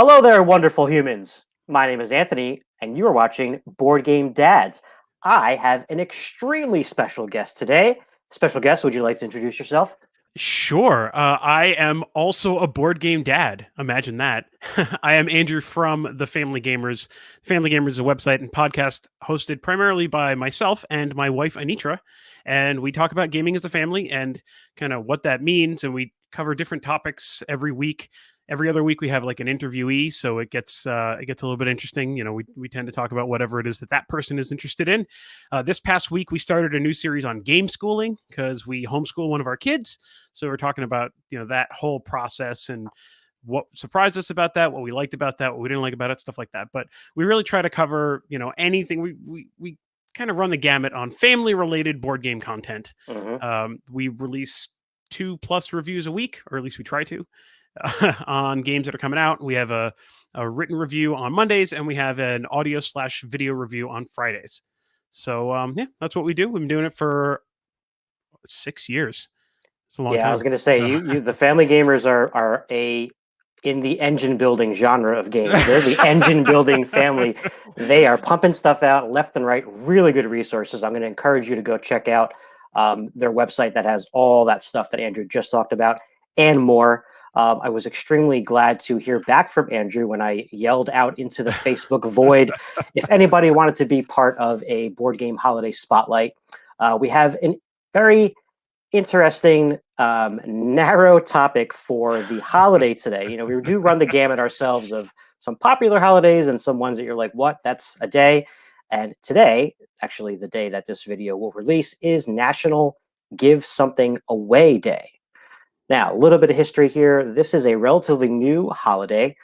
Hello there, wonderful humans. My name is Anthony, and you are watching Board Game Dads. I have an extremely special guest today. Special guest, would you like to introduce yourself? Sure. I am also a board game dad. Imagine that. I am Andrew from the Family Gamers. Family Gamers is a website and podcast hosted primarily by myself and my wife, Anitra. And we talk about gaming as a family and kind of what that means. And we cover different topics every week. Every other week we have like an interviewee, so it gets a little bit interesting. We tend to talk about whatever it is that person is interested in. This past week we started a new series on game schooling because we homeschool one of our kids, so we're talking about that whole process and what surprised us about that, what we liked about that, what we didn't like about it, stuff like that. But we really try to cover anything. We kind of run the gamut on family related board game content. Hmm. We release 2+ reviews a week, or at least we try to, on games that are coming out. We have a written review on Mondays, and we have an audio/video review on Fridays. So yeah, that's what we do. We've been doing it for 6 years. It's a long Yeah, I was time. going to say So the family gamers are a in the engine building genre of games. They're the engine building family. They are pumping stuff out left and right. Really good resources. I'm going to encourage you to go check out their website that has all that stuff that Andrew just talked about and more. I was extremely glad to hear back from Andrew when I yelled out into the Facebook void if anybody wanted to be part of a board game holiday spotlight. We have a very interesting, narrow topic for the holiday today. We do run the gamut ourselves of some popular holidays and some ones that you're like, what? That's a day. And today, actually, the day that this video will release is National Give Something Away Day. Now, a little bit of history here. This is a relatively new holiday.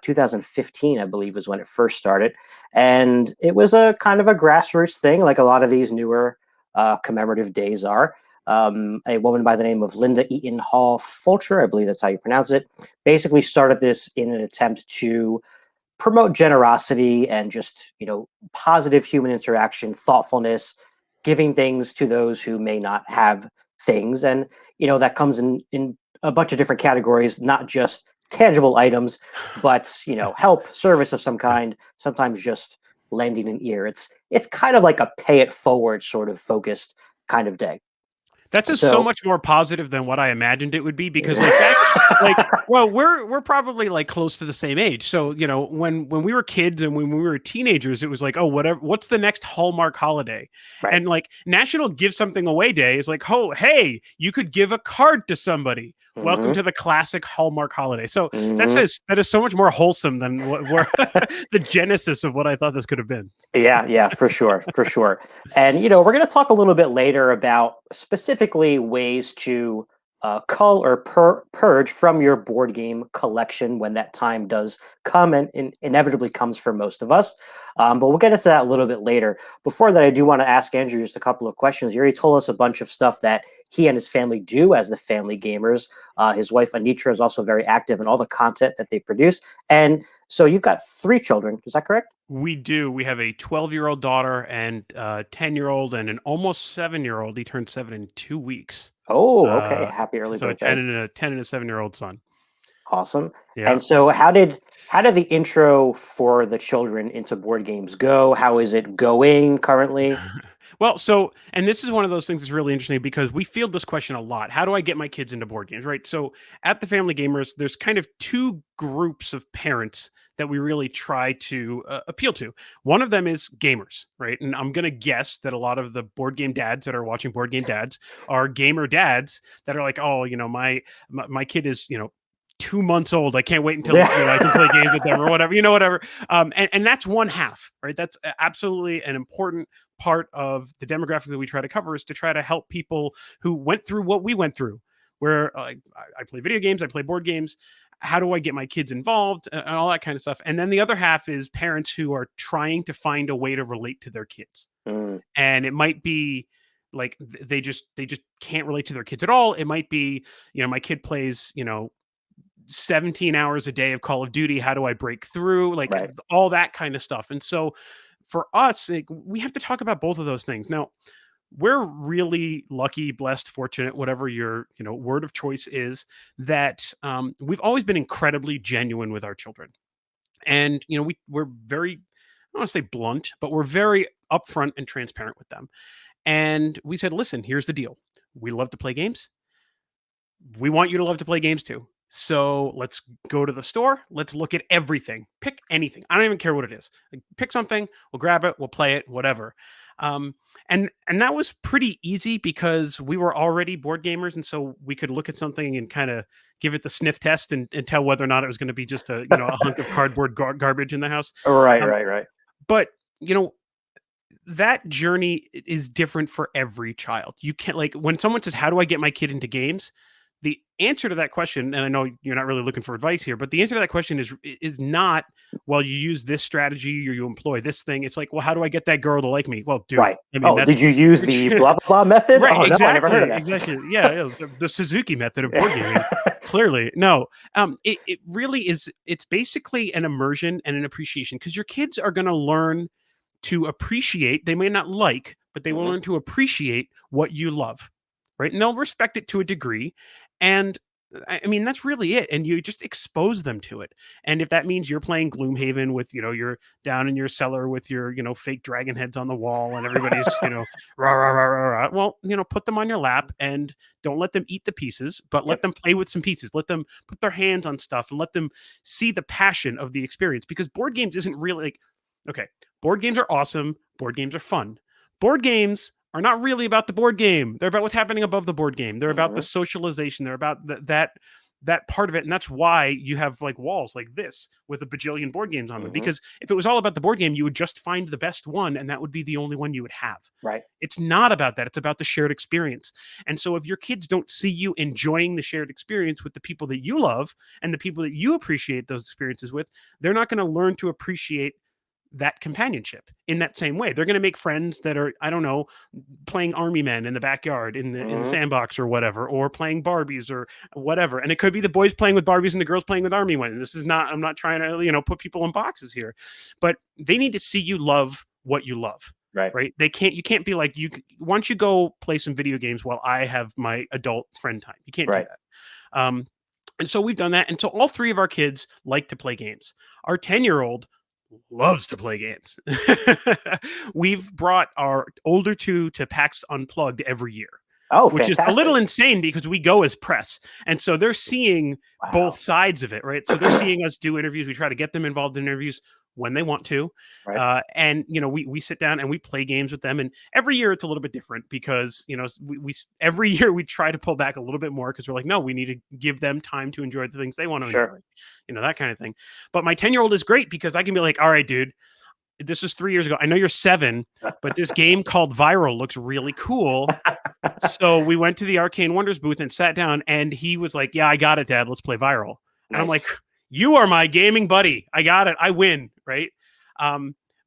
2015, I believe, was when it first started. And it was a kind of a grassroots thing, like a lot of these newer commemorative days are. A woman by the name of Linda Eaton Hall Fulcher, I believe that's how you pronounce it, basically started this in an attempt to promote generosity and just, positive human interaction, thoughtfulness, giving things to those who may not have things. And, that comes in a bunch of different categories, not just tangible items, but, help, service of some kind, sometimes just lending an ear. It's kind of like a pay it forward sort of focused kind of day. that's just so So much more positive than what I imagined it would be, because like that, well, we're probably like close to the same age. So when we were kids and when we were teenagers, it was like, oh, whatever, what's the next Hallmark holiday? right. And like National Give Something Away Day is like, oh, hey, you could give a card to somebody. Welcome Hmm. to the classic Hallmark holiday. So Hmm. that is so much more wholesome than what the genesis of what I thought this could have been. Yeah, yeah, for sure, for sure. And we're going to talk a little bit later about specifically ways to cull or purge from your board game collection when that time does come, and inevitably comes for most of us. But we'll get into that a little bit later. Before that, I do want to ask Andrew just a couple of questions. He already told us a bunch of stuff that he and his family do as the family gamers. His wife Anitra is also very active in all the content that they produce. And so you've got 3 children, is that correct? We do. We have a 12-year-old daughter and 10-year-old and an almost 7-year-old. He turned 7 in 2 weeks. Oh, okay. Uh, Happy early so a 10 birthday. and a 10 and a 7-year-old son. Awesome. Yeah. And so how did the intro for the children into board games go? How is it going currently? Well, and this is one of those things that's really interesting because we field this question a lot. How do I get my kids into board games? Right. So at the Family Gamers, there's kind of two groups of parents that we really try to appeal to. One of them is gamers, right? And I'm going to guess that a lot of the board game dads that are watching Board Game Dads are gamer dads that are like, oh, my kid is, 2 months old. I can't wait until I can play games with them or whatever, whatever. And that's one half, right? That's absolutely an important part of the demographic that we try to cover, is to try to help people who went through what we went through, where I play video games, I play board games. How do I get my kids involved and all that kind of stuff? And then the other half is parents who are trying to find a way to relate to their kids. Mm, And it might be like they just can't relate to their kids at all. It might be, my kid plays, 17 hours a day of Call of Duty. How do I break through? Like right. all that kind of stuff. And so for us, we have to talk about both of those things. Now, we're really lucky, blessed, fortunate, whatever your word of choice is, that we've always been incredibly genuine with our children. And we're very, I don't want to say blunt, but we're very upfront and transparent with them. And we said, listen, here's the deal. We love to play games. We want you to love to play games too. So let's go to the store. Let's look at everything. Pick anything. I don't even care what it is. Like, pick something. We'll grab it. We'll play it. Whatever. Um, and that was pretty easy because we were already board gamers, and so we could look at something and kind of give it the sniff test and tell whether or not it was going to be just a hunk of cardboard garbage in the house. Right, Um, right, right. but that journey is different for every child. You can't, like, when someone says, "How do I get my kid into games?" The answer to that question, and I know you're not really looking for advice here, but the answer to that question is not, well, you use this strategy or you employ this thing. It's like, well, how do I get that girl to like me? Well, dude, Right. I mean, Oh, that's did you use the blah blah blah method? right. Oh no, I never heard of Exactly. that. Exactly. Yeah. The Suzuki method of board gaming. Clearly, no. It really is. It's basically an immersion and an appreciation, because your kids are going to learn to appreciate. They may not like, but they will Mhm. learn to appreciate what you love, right? And they'll respect it to a degree. And I mean, that's really it. And you just expose them to it. And if that means you're playing Gloomhaven with, you're down in your cellar with your, fake dragon heads on the wall and everybody's, rah, rah, rah, rah, rah. Well, put them on your lap and don't let them eat the pieces, but let Yep. them play with some pieces. Let them put their hands on stuff and let them see the passion of the experience, because board games isn't really like, okay, board games are awesome. Board games are fun. Board games are not really about the board game. They're about what's happening above the board game. They're about the Mhm. socialization. They're about that part of it. And that's why you have like walls like this with a bajillion board games on them. Mhm. Because if it was all about the board game, you would just find the best one and that would be the only one you would have. Right. It's not about that. It's about the shared experience. And so if your kids don't see you enjoying the shared experience with the people that you love and the people that you appreciate those experiences with, they're not going to learn to appreciate that companionship in that same way. They're going to make friends that are, I don't know, playing army men in the backyard in the Mhm. sandbox or whatever, or playing Barbies or whatever. And it could be the boys playing with Barbies and the girls playing with army men. This is not, I'm not trying to, put people in boxes here, but they need to see you love what you love. Right. Right. You can't be like, why don't you go play some video games while I have my adult friend time? You can't do Right. that. And so we've done that. And so all three of our kids like to play games. Our 10-year-old loves to play games. We've brought our older two to PAX Unplugged every year, Oh, which is a little fantastic. insane because we go as press. And so they're seeing both Wow. sides of it, right? So they're seeing us do interviews. We try to get them involved in interviews when they want to. Right. And, we sit down and we play games with them. And every year it's a little bit different because, we every year we try to pull back a little bit more because we're like, no, we need to give them time to enjoy the things they want to enjoy, Sure. that kind of thing. But my 10-year-old is great because I can be like, all right, dude, this was 3 years ago. I know you're 7, but this game called Viral looks really cool. So we went to the Arcane Wonders booth and sat down, and he was like, yeah, I got it, Dad. Let's play Viral. And I'm like, Nice. you are my gaming buddy. I got it. I win. Right.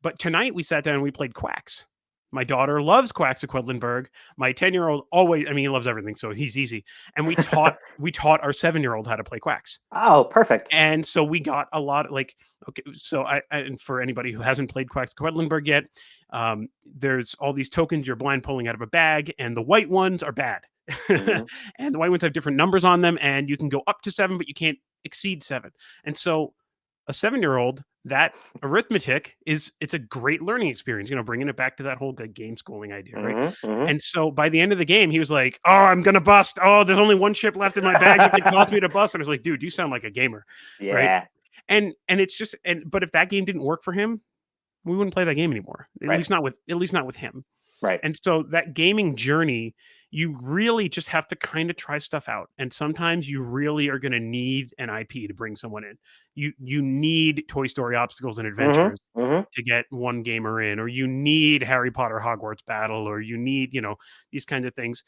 But tonight we sat down and we played Quacks. My daughter loves Quacks of Quedlinburg. My 10-year-old always, I mean, he loves everything, so he's easy. And we taught our 7-year-old how to play Quacks. Oh, perfect. And so we got a lot of, like, okay, so and for anybody who hasn't played Quacks of Quedlinburg yet, there's all these tokens you're blind pulling out of a bag, and the white ones are bad. Mhm. And the white ones have different numbers on them, and you can go up to 7, but you can't exceed 7. And so a 7-year-old, that arithmetic it's a great learning experience, bringing it back to that whole game schooling idea, right? Mhm. Mhm. And so by the end of the game, he was like, oh, I'm gonna bust. Oh, there's only one chip left in my bag that could cause me to bust. And I was like, dude, you sound like a gamer, right? Yeah. And it's just, but if that game didn't work for him, we wouldn't play that game anymore. Right. At least not with him. Right. And so that gaming journey, you really just have to kind of try stuff out. And sometimes you really are going to need an IP to bring someone in. You need Toy Story Obstacles and Mhm. Adventures Mhm. to get one gamer in, or you need Harry Potter Hogwarts Battle, or you need, these kinds of things.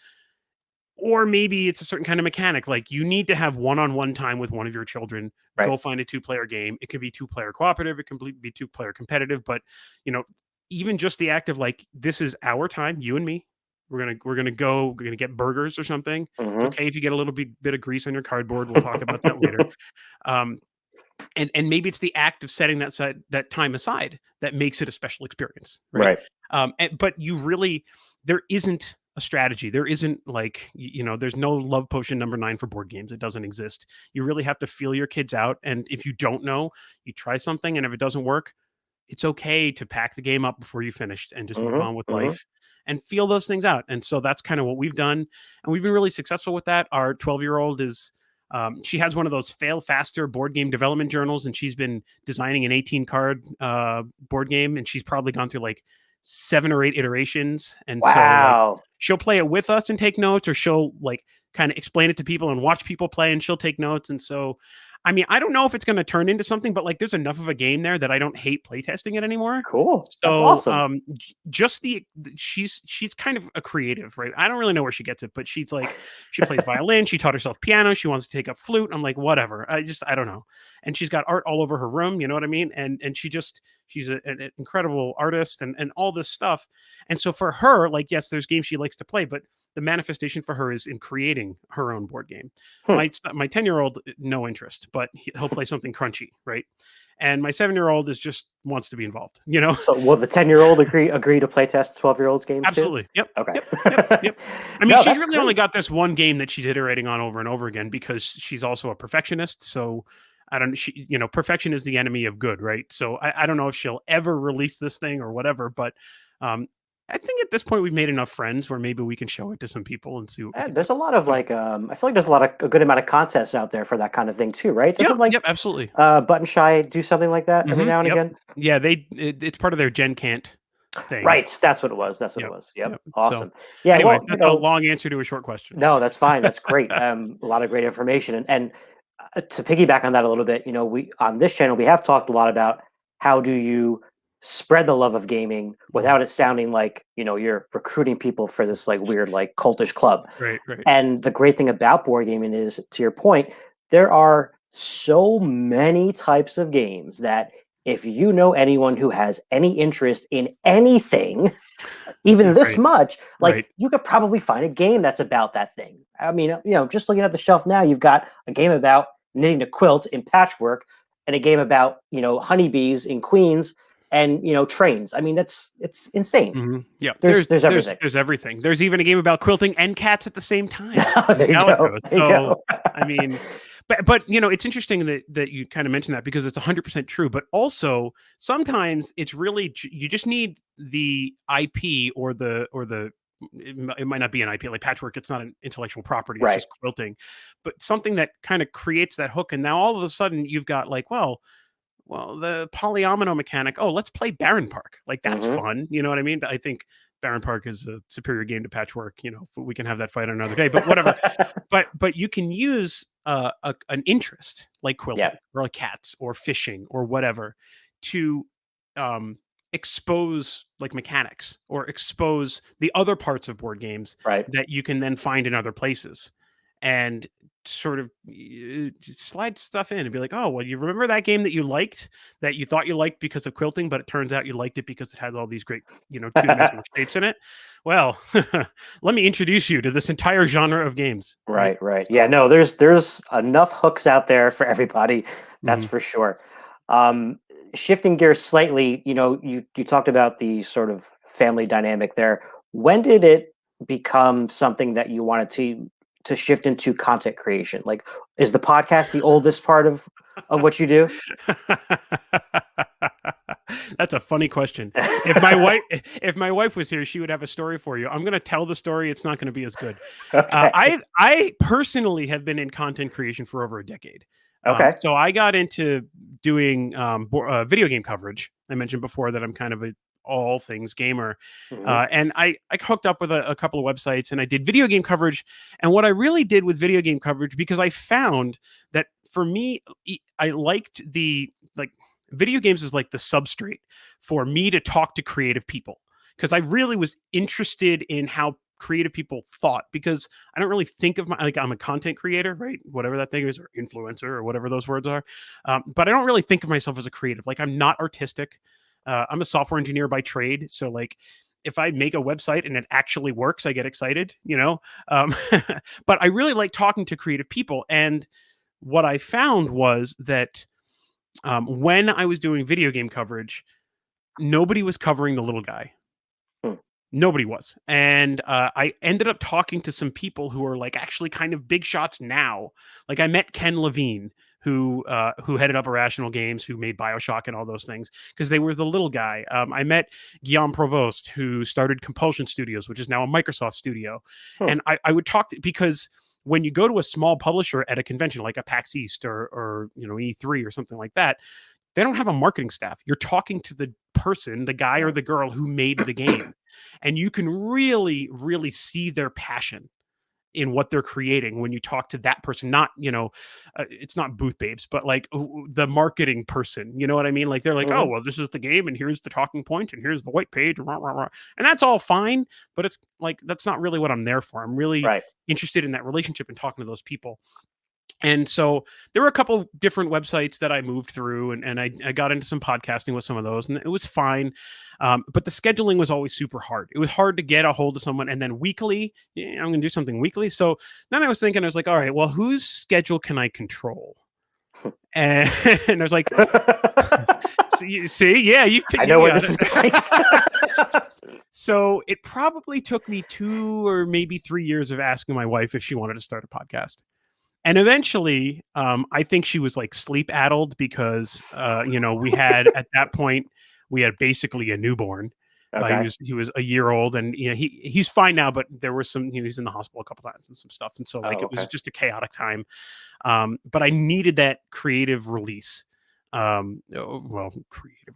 Or maybe it's a certain kind of mechanic. Like, you need to have one-on-one time with one of your children. Right. Go find a 2-player game. It could be 2-player cooperative. It can be 2-player competitive. But you know, even just the act of, like, this is our time, you and me. We're gonna get burgers or something. It's Mhm. okay if you get a little bit of grease on your cardboard. We'll talk about that later. Um, and maybe it's the act of setting that time aside that makes it a special experience, right? Right. But you really, there isn't a strategy. There isn't like, there's no love potion number 9 for board games. It doesn't exist. You really have to feel your kids out. And if you don't know, you try something. And if it doesn't work, it's okay to pack the game up before you finished and just move Hmm. on with Hmm. life and feel those things out. And so that's kind of what we've done. And we've been really successful with that. Our 12-year-old is, she has one of those fail faster board game development journals, and she's been designing an 18 card board game. And she's probably gone through like 7 or 8 iterations. And so, like, Wow. she'll play it with us and take notes, or she'll like kind of explain it to people and watch people play, and she'll take notes. And so, I mean, I don't know if it's going to turn into something, but like there's enough of a game there that I don't hate playtesting it anymore. Cool. That's So, awesome. just she's kind of a creative, right? I don't really know where she gets it, but she's like, she plays violin. She taught herself piano. She wants to take up flute. I'm like, whatever. I don't know. And she's got art all over her room. You know what I mean? And she's an incredible artist and all this stuff. And so for her, like, yes, there's games she likes to play, but the manifestation for her is in creating her own board game. Hmm. My 10-year-old, no interest, but he'll play something crunchy, right? And my 7-year-old is just wants to be involved, you know? So will the 10-year-old agree to play test 12-year-old's games too? Absolutely. Yep. Okay. Yep. Yep. Yep. I mean, No, she's that's really only great. got this one game that she's iterating on over and over again because she's also a perfectionist. So I don't, perfection is the enemy of good, right? So I don't know if she'll ever release this thing or whatever, but um, I think at this point we've made enough friends where maybe we can show it to some people and see what we can do. There's a lot of So, like I feel like there's a good amount of contests out there for that kind of thing too, right? yep. Doesn't like Yep. Absolutely. Button Shy do something like that every now and Yep. again? Yeah. It's part of their Gen Can't thing. Right. That's what it was. That's what it Yep. was. Yep. Yep. So Awesome. Yeah. anyway, Well, that's a long answer to a short question. no, that's fine. That's great. A lot of great information. And to piggyback on that a little bit, we on this channel we have talked a lot about how do you spread the love of gaming Mhm. without it sounding like you're recruiting people for this like weird like cultish club. Right. Right. And the great thing about board gaming is, to your point, there are so many types of games that if you know anyone who has any interest in anything, even this Right. much, like Right. you could probably find a game that's about that thing. I mean, just looking at the shelf now, you've got a game about knitting a quilt in patchwork and a game about, honeybees in Queens and, trains. I mean, it's insane. Yeah, There's everything. there's everything. There's even a game about quilting and cats at the same time. There See you how it go. goes. There you So, go. I mean, but it's interesting that you kind of mentioned that because it's 100% true. But also sometimes it's really you just need the IP or the it might not be an IP like patchwork. It's not an intellectual property. It's Right. just quilting, but something that kind of creates that hook. And now all of a sudden you've got like, well, the polyomino mechanic. Oh, let's play Baron Park. Like that's Hmm. fun. You know what I mean? I think Baron Park is a superior game to Patchwork. But we can have that fight another day. But whatever. But you can use an interest like Yeah. quilting or like cats or fishing or whatever to um, expose like mechanics or expose the other parts of board games Right. that you can then find in other places and sort of slide stuff in and be like, oh, well, you remember that game that you liked that you thought you liked because of quilting, but it turns out you liked it because it has all these great, two-dimensional shapes in it. Well, let me introduce you to this entire genre of games. Right. Right, right. Yeah, So, no, there's enough hooks out there for everybody. That's mhm. for sure. Um, Shifting gears slightly, you talked about the sort of family dynamic there. When did it become something that you wanted to shift into content creation? Like, is the podcast the oldest part of what you do? That's a funny question. If my wife was here, she would have a story for you. I'm going to tell the story. It's not going to be as good. Okay. I personally have been in content creation for over a decade. Okay. So I got into doing video game coverage. I mentioned before that I'm kind of a all things gamer, Hmm. and I hooked up with a couple of websites and I did video game coverage. And what I really did with video game coverage, because I found that for me, I liked the like video games is like the substrate for me to talk to creative people because I really was interested in how creative people thought because I don't really think of my like I'm a content creator, right? Whatever that thing is, or influencer, or whatever those words are. But I don't really think of myself as a creative. Like I'm not artistic. I'm a software engineer by trade, so like if I make a website and it actually works, I get excited, but I really like talking to creative people. And what I found was that when I was doing video game coverage, nobody was covering the little guy. Hmm. Nobody was. And I ended up talking to some people who are like actually kind of big shots now. Like I met Ken Levine, who headed up Irrational Games, who made BioShock and all those things, because they were the little guy. I met Guillaume Provost, who started Compulsion Studios, which is now a Microsoft studio. Hmm. And I would talk because when you go to a small publisher at a convention like a PAX East or E3 or something like that, they don't have a marketing staff. You're talking to the person, the guy or the girl who made the game. And you can really, really see their passion in what they're creating when you talk to that person. Not, it's not booth babes, but like the marketing person. You know what I mean? Like they're like, oh, Mhm. well, this is the game, and here's the talking point, and here's the white page, rah, rah, rah. And that's all fine. But it's like, that's not really what I'm there for. I'm really Right. interested in that relationship and talking to those people. And so there were a couple different websites that I moved through, and I got into some podcasting with some of those, and it was fine. But the scheduling was always super hard. It was hard to get a hold of someone, and then weekly, I'm going to do something weekly. So then I was thinking, I was like, all right, well, whose schedule can I control? And, and I was like, see, yeah, I you know where got this is it. going. So it probably took me 2 or maybe 3 years of asking my wife if she wanted to start a podcast. And eventually, I think she was like sleep addled because, we had at that point we had basically a newborn. Okay. He was a year old, and he's fine now, but there was some, he's in the hospital a couple times and some stuff, and so like Oh, it was okay. just a chaotic time. But I needed that creative release. Creative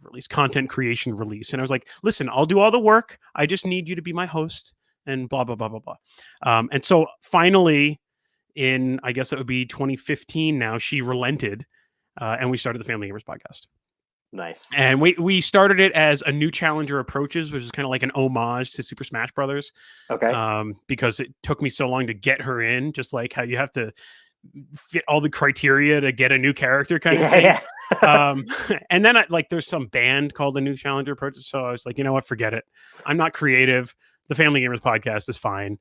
release, content creation release, and I was like, listen, I'll do all the work. I just need you to be my host, and blah blah blah blah blah. And so finally, in I guess it would be 2015 now, she relented, and we started the Family Gamers podcast. Nice. And we started it as a new challenger approaches, which is kind of like an homage to Super Smash Brothers, Okay. because it took me so long to get her in, just like how you have to fit all the criteria to get a new character kind of thing. Yeah. And then there's some band called the New Challenger Approaches, so I was like, you know what, forget it. I'm not creative. The Family Gamers podcast is fine.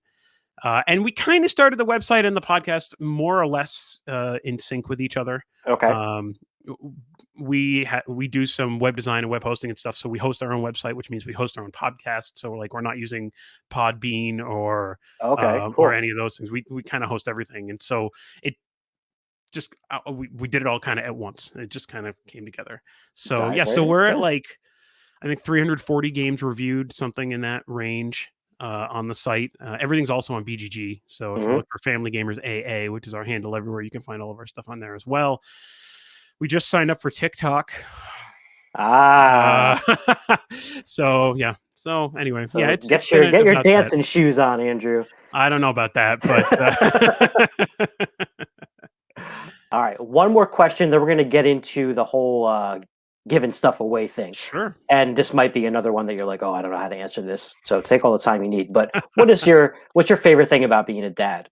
And we kind of started the website and the podcast more or less in sync with each other. Okay. We do some web design and web hosting and stuff. So we host our own website, which means we host our own podcast. So we're not using Podbean or Okay. or Cool. any of those things. We kind of host everything, and so it just we did it all kind of at once. It just kind of came together. So yeah, so we're at like I think 340 games reviewed, something in that range. On the site. Everything's also on BGG. So if you look for Family Gamers AA, which is our handle everywhere, you can find all of our stuff on there as well. We just signed up for TikTok. So yeah. So anyway, So yeah, get your dancing shoes on, Andrew. I don't know about that, but all right. One more question, then we're going to get into the whole giving stuff away thing. Sure. And this might be another one that you're like, oh, I don't know how to answer this. So take all the time you need. But what's your favorite thing about being a dad?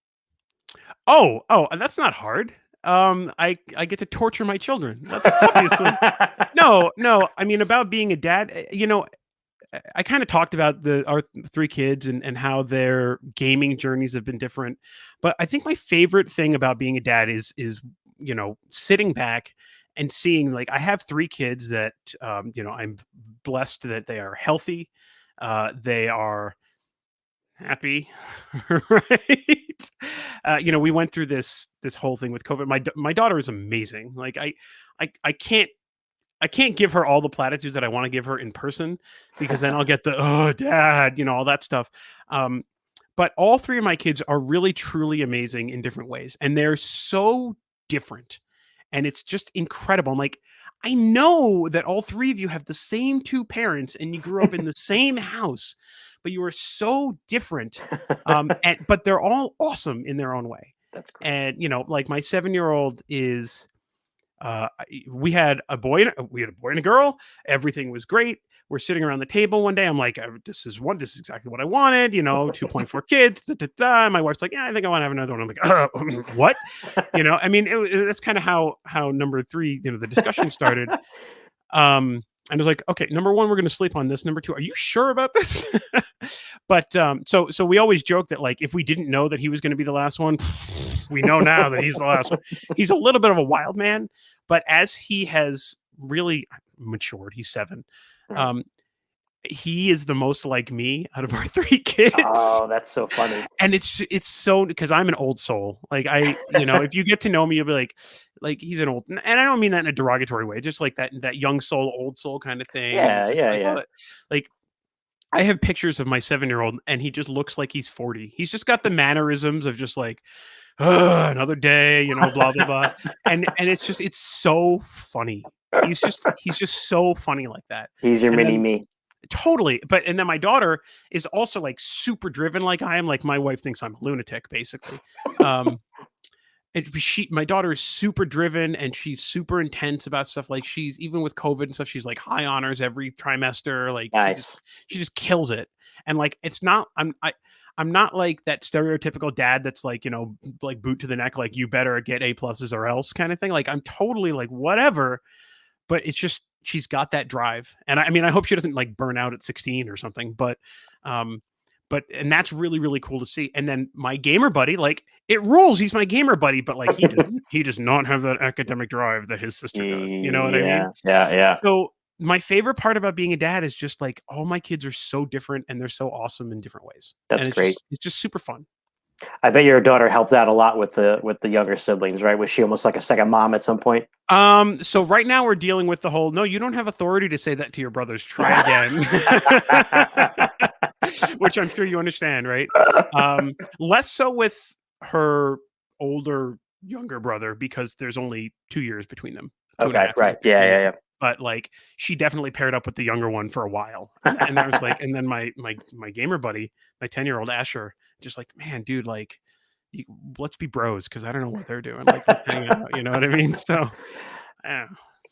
Oh, that's not hard. I get to torture my children. That's obviously no. I mean, about being a dad, I kind of talked about our 3 kids and how their gaming journeys have been different. But I think my favorite thing about being a dad is sitting back and seeing, like, I have 3 kids that I'm blessed that they are healthy, they are happy, right? We went through this whole thing with COVID. My daughter is amazing. Like I can't give her all the platitudes that I want to give her in person, because then I'll get the oh dad, all that stuff. But all 3 of my kids are really truly amazing in different ways, and they're so different, and it's just incredible. I'm like, I know that all 3 of you have the same 2 parents and you grew up in the same house, but you are so different. But they're all awesome in their own way. That's great. And like my 7-year-old is we had a boy and a girl. Everything was great. We're sitting around the table one day. I'm like, this is exactly what I wanted, 2.4 kids. Da, da, da. My wife's like, yeah, I think I want to have another one. I'm like, what? I mean, that's kind of how number 3, the discussion started. And I was like, okay, number 1, we're going to sleep on this. Number 2, are you sure about this? But so we always joke that, like, if we didn't know that he was going to be the last one, we know now that he's the last one. He's a little bit of a wild man, but as he has really matured, he's 7. he is the most like me out of our 3 kids. Oh, that's so funny. And it's so, because I'm an old soul. Like, if you get to know me, you'll be like he's an old, and I don't mean that in a derogatory way, just like that young soul, old soul kind of thing. And Yeah, it's just yeah, like, yeah. oh, like I have pictures of my 7-year-old, and he just looks like he's 40. He's just got the mannerisms of just like, another day, blah blah blah. And it's so funny. He's just so funny like that. He's your And mini then me. totally, and then my daughter is also like super driven like I am. Like, my wife thinks I'm a lunatic, basically. Um, my daughter is super driven, and she's super intense about stuff. Like, she's, even with COVID and stuff, she's like high honors every trimester. Like, Nice. she just kills it. And like, it's not, I'm not like that stereotypical dad that's like, like boot to the neck, like, you better get A pluses or else kind of thing. Like, I'm totally like whatever, but it's just, she's got that drive. And I mean, I hope she doesn't like burn out at 16 or something, um and that's really, really cool to see. And then my gamer buddy, like, it rules, he's my gamer buddy, but like, he does not have that academic drive that his sister does. You know what I mean? Yeah, yeah, yeah. So my favorite part about being a dad is just like, all my kids are so different, and they're so awesome in different ways. And That's it's great. just super fun. I bet your daughter helped out a lot with the younger siblings, right? Was she almost like a second mom at some point? So right now we're dealing with the whole, no, you don't have authority to say that to your brothers. Try again. Which I'm sure you understand, right? Less so with her younger brother, because there's only 2 years between them. Two and a Okay, half right. years Yeah, between them. yeah, yeah. But like, she definitely paired up with the younger one for a while. And I was like, and then my gamer buddy, my 10-year-old Asher, just like, man, dude, like, you, let's be bros, because I don't know what they're doing. Like, let's hang out. You know what I mean? So, yeah.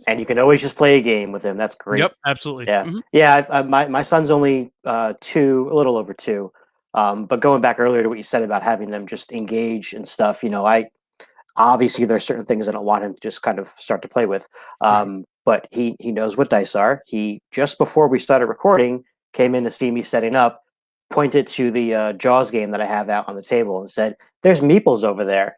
And you can always just play a game with him. That's great. Yep, absolutely. Yeah, Hmm. yeah. My son's only 2, a little over 2. But going back earlier to what you said about having them just engage and stuff, I obviously there's certain things I don't want him to just kind of start to play with. Right. But he knows what dice are. He, just before we started recording, came in to see me setting up, pointed to the Jaws game that I have out on the table and said, "There's meeples over there."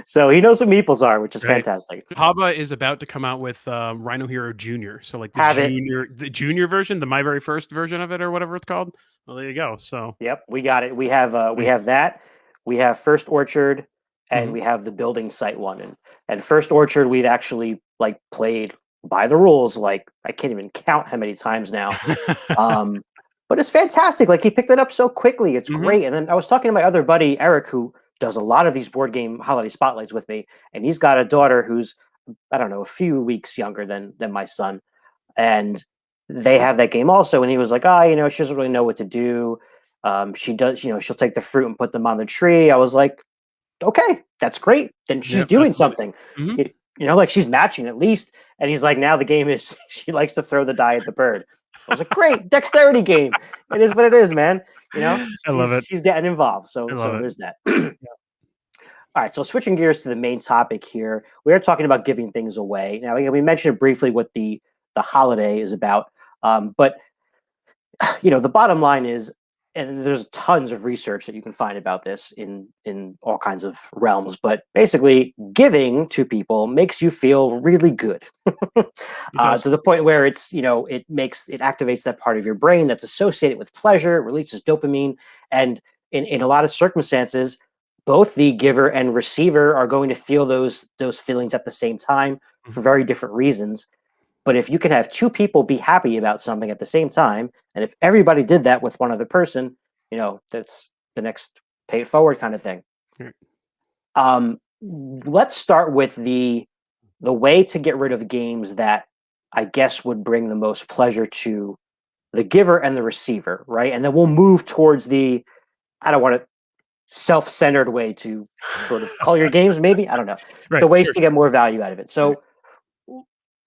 So he knows what meeples are, which is Right. fantastic. Haba is about to come out with Rhino Hero Junior. So like Have it. the junior version, the my very first version of it, or whatever it's called. Well, there you go. So Yep, we got it. We have that. We have First Orchard, and mhm. we have the building site one. And First Orchard, we've actually like played by the rules. Like, I can't even count how many times now. Um, but it's fantastic. Like, he picked it up so quickly. It's Mhm. great. And then I was talking to my other buddy Eric, who does a lot of these board game holiday spotlights with me, and he's got a daughter who's, I don't know, a few weeks younger than my son, and they have that game also. And he was like, "Ah, she doesn't really know what to do. She does, she'll take the fruit and put them on the tree." I was like, "Okay, that's great. Then she's Yep, doing absolutely. something. Mhm. Like, she's matching at least." And he's like, "Now the game is she likes to throw the die at the bird." I was like, "Great, dexterity game. It is what it is, man. I love it. She's getting involved. So I love it. there's that." All right, so switching gears to the main topic here, we are talking about giving things away. Now, we mentioned briefly what the holiday is about, but the bottom line is, and there's tons of research that you can find about this in all kinds of realms, but basically, giving to people makes you feel really good, It does. to the point where it activates that part of your brain that's associated with pleasure. It releases dopamine, and in a lot of circumstances, both the giver and receiver are going to feel those feelings at the same time Mhm. for very different reasons. But if you can have two people be happy about something at the same time, and if everybody did that with one other person, that's the next pay it forward kind of thing. Right. Let's start with the way to get rid of games that I guess would bring the most pleasure to the giver and the receiver, right? And then we'll move towards I don't want to self-centered way to sort of call your games, maybe. I don't know. Right. The ways Sure. to get more value out of it. Right. So,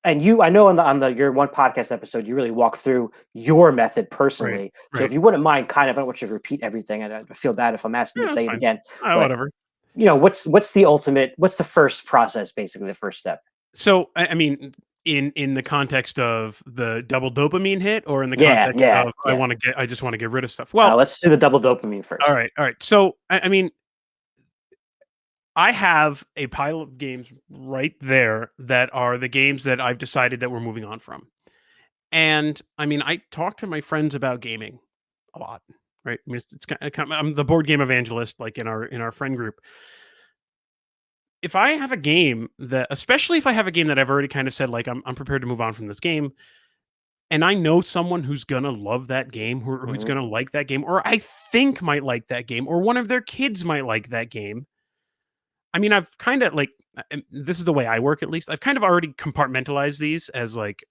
and I know on the your one podcast episode, you really walk through your method Right. personally. So if Right. you wouldn't mind, kind of, I don't want you to repeat everything, and I feel bad if I'm asking you Yeah, to that's say it fine. again. But Whatever. what's the first process, basically the first step? So, I mean, in the context of the double dopamine hit, or in the Yeah, context yeah, of yeah. I just want to get rid of stuff. Well, Let's do the double dopamine first. all right. So, I mean, I have a pile of games right there that are the games that I've decided that we're moving on from. And I mean, I talk to my friends about gaming a lot, right? I mean, it's kind of, I'm the board game evangelist, like in our friend group. If I have a game that, especially if I have a game that I've already kind of said, like, I'm prepared to move on from this game, and I know someone who's gonna love that game, who's Hmm. gonna like that game, or I think might like that game, or one of their kids might like that game. I mean, I've kind of like, and this is the way I work at least. I've kind of already compartmentalized these as like,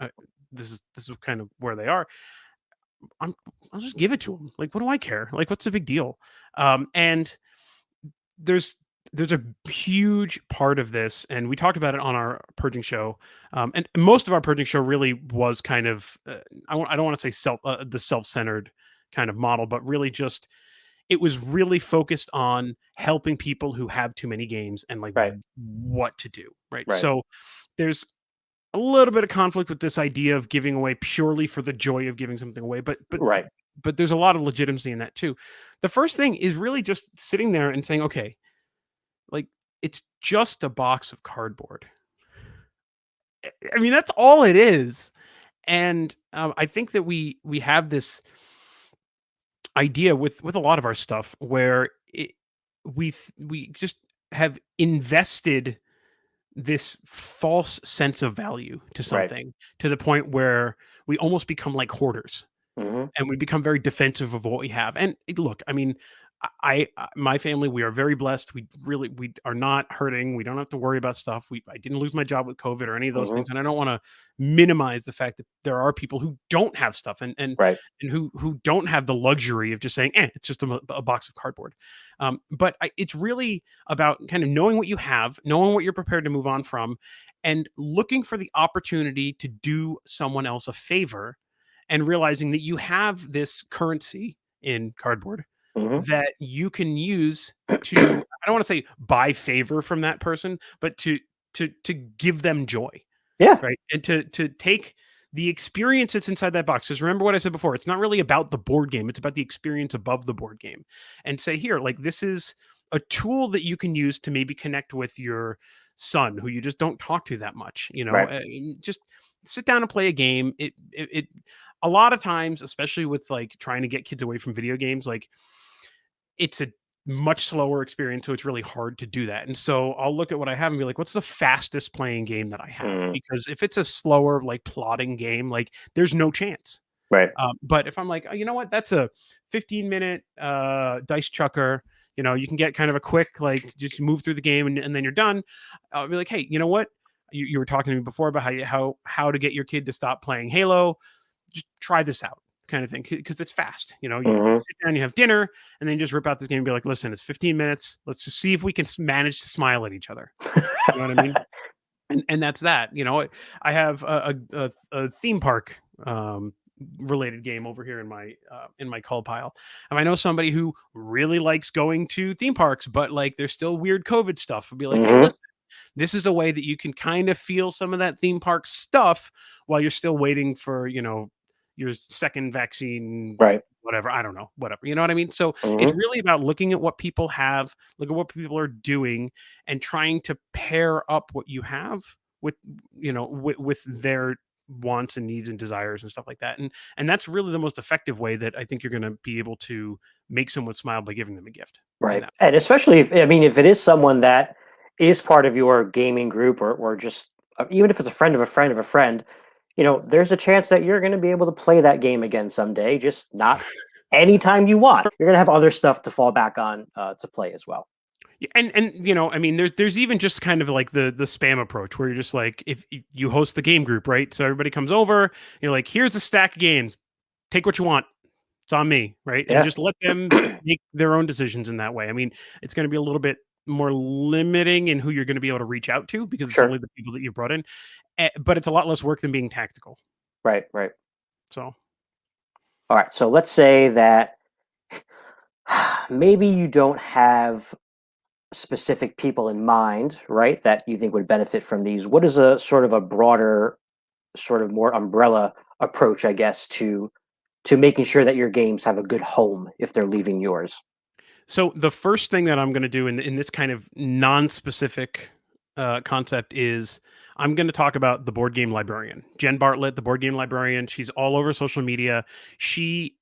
this is kind of where they are. I'm, I'll just give it to them. Like, what do I care? Like, what's the big deal? And there's there's a huge part of this, and we talked about it on our purging show. And most of our purging show really was kind of, I don't want to say the self-centered kind of model, but really just it was really focused on helping people who have too many games and like Right. what to do, right? Right. So there's a little bit of conflict with this idea of giving away purely for the joy of giving something away, Right. but there's a lot of legitimacy in that too. The first thing is really just sitting there and saying, okay, like, it's just a box of cardboard. I mean, that's all it is. And I think that we have this idea with a lot of our stuff where we just have invested this false sense of value to Right. something to the point where we almost become like hoarders. Hmm. And we become very defensive of what we have. And look, I mean, my family, we are very blessed. We are not hurting. We don't have to worry about stuff. I didn't lose my job with COVID or any of those Hmm. things. And I don't want to minimize the fact that there are people who don't have stuff Right. and who don't have the luxury of just saying, it's just a box of cardboard. But it's really about kind of knowing what you have, knowing what you're prepared to move on from, and looking for the opportunity to do someone else a favor and realizing that you have this currency in cardboard Hmm. that you can use to, I don't want to say buy favor from that person, but to give them joy, Yeah. right? And to take the experience that's inside that box. Because remember what I said before, it's not really about the board game, it's about the experience above the board game. And say, here, like, this is a tool that you can use to maybe connect with your son who you just don't talk to that much, Right. just sit down and play a game. It a lot of times, especially with like trying to get kids away from video games, like, it's a much slower experience, so it's really hard to do that. And so I'll look at what I have and be like, what's the fastest playing game that I have? Hmm. Because if it's a slower, like, plotting game, like, there's no chance. Right. But if I'm like, oh, you know what, that's a 15-minute dice chucker. You can get kind of a quick, like, just move through the game and then you're done. I'll be like, hey, you know what? You were talking to me before about how to get your kid to stop playing Halo. Just try this out, kind of thing, because it's fast. You Hmm. sit down, you have dinner, and then you just rip out this game and be like, listen, it's 15 minutes. Let's just see if we can manage to smile at each other. You know what I mean? And that's that. I have a theme park related game over here in my call pile. And I know somebody who really likes going to theme parks, but like there's still weird COVID stuff. I'll be like, hey, Hmm. listen, this is a way that you can kind of feel some of that theme park stuff while you're still waiting for, your second vaccine, Right. whatever. I don't know, whatever. You know what I mean? So it's Hmm. really about looking at what people have, look at what people are doing, and trying to pair up what you have with, with their wants and needs and desires and stuff like that. And that's really the most effective way that I think you're going to be able to make someone smile by giving them a gift in Right. that. And especially if, I mean, if it is someone that is part of your gaming group, or just even if it's a friend of a friend of a friend, there's a chance that you're going to be able to play that game again someday, just not anytime you want. You're going to have other stuff to fall back on to play as well. Yeah, and I mean, there's even just kind of like the spam approach where you're just like, if you host the game group, right? So everybody comes over, you're like, here's a stack of games, take what you want. It's on me, right? And Yeah. just let them make their own decisions in that way. I mean, it's going to be a little bit more limiting in who you're going to be able to reach out to because it's Sure. only the people that you brought in, but it's a lot less work than being tactical. Right. Right. So All right. So let's say that maybe you don't have specific people in mind, right, that you think would benefit from these. What is a sort of a broader, sort of more umbrella approach, I guess, to making sure that your games have a good home if they're leaving yours? So the first thing that I'm going to do in this kind of non-specific concept is I'm going to talk about the board game librarian, Jen Bartlett, the board game librarian. She's all over social media. She,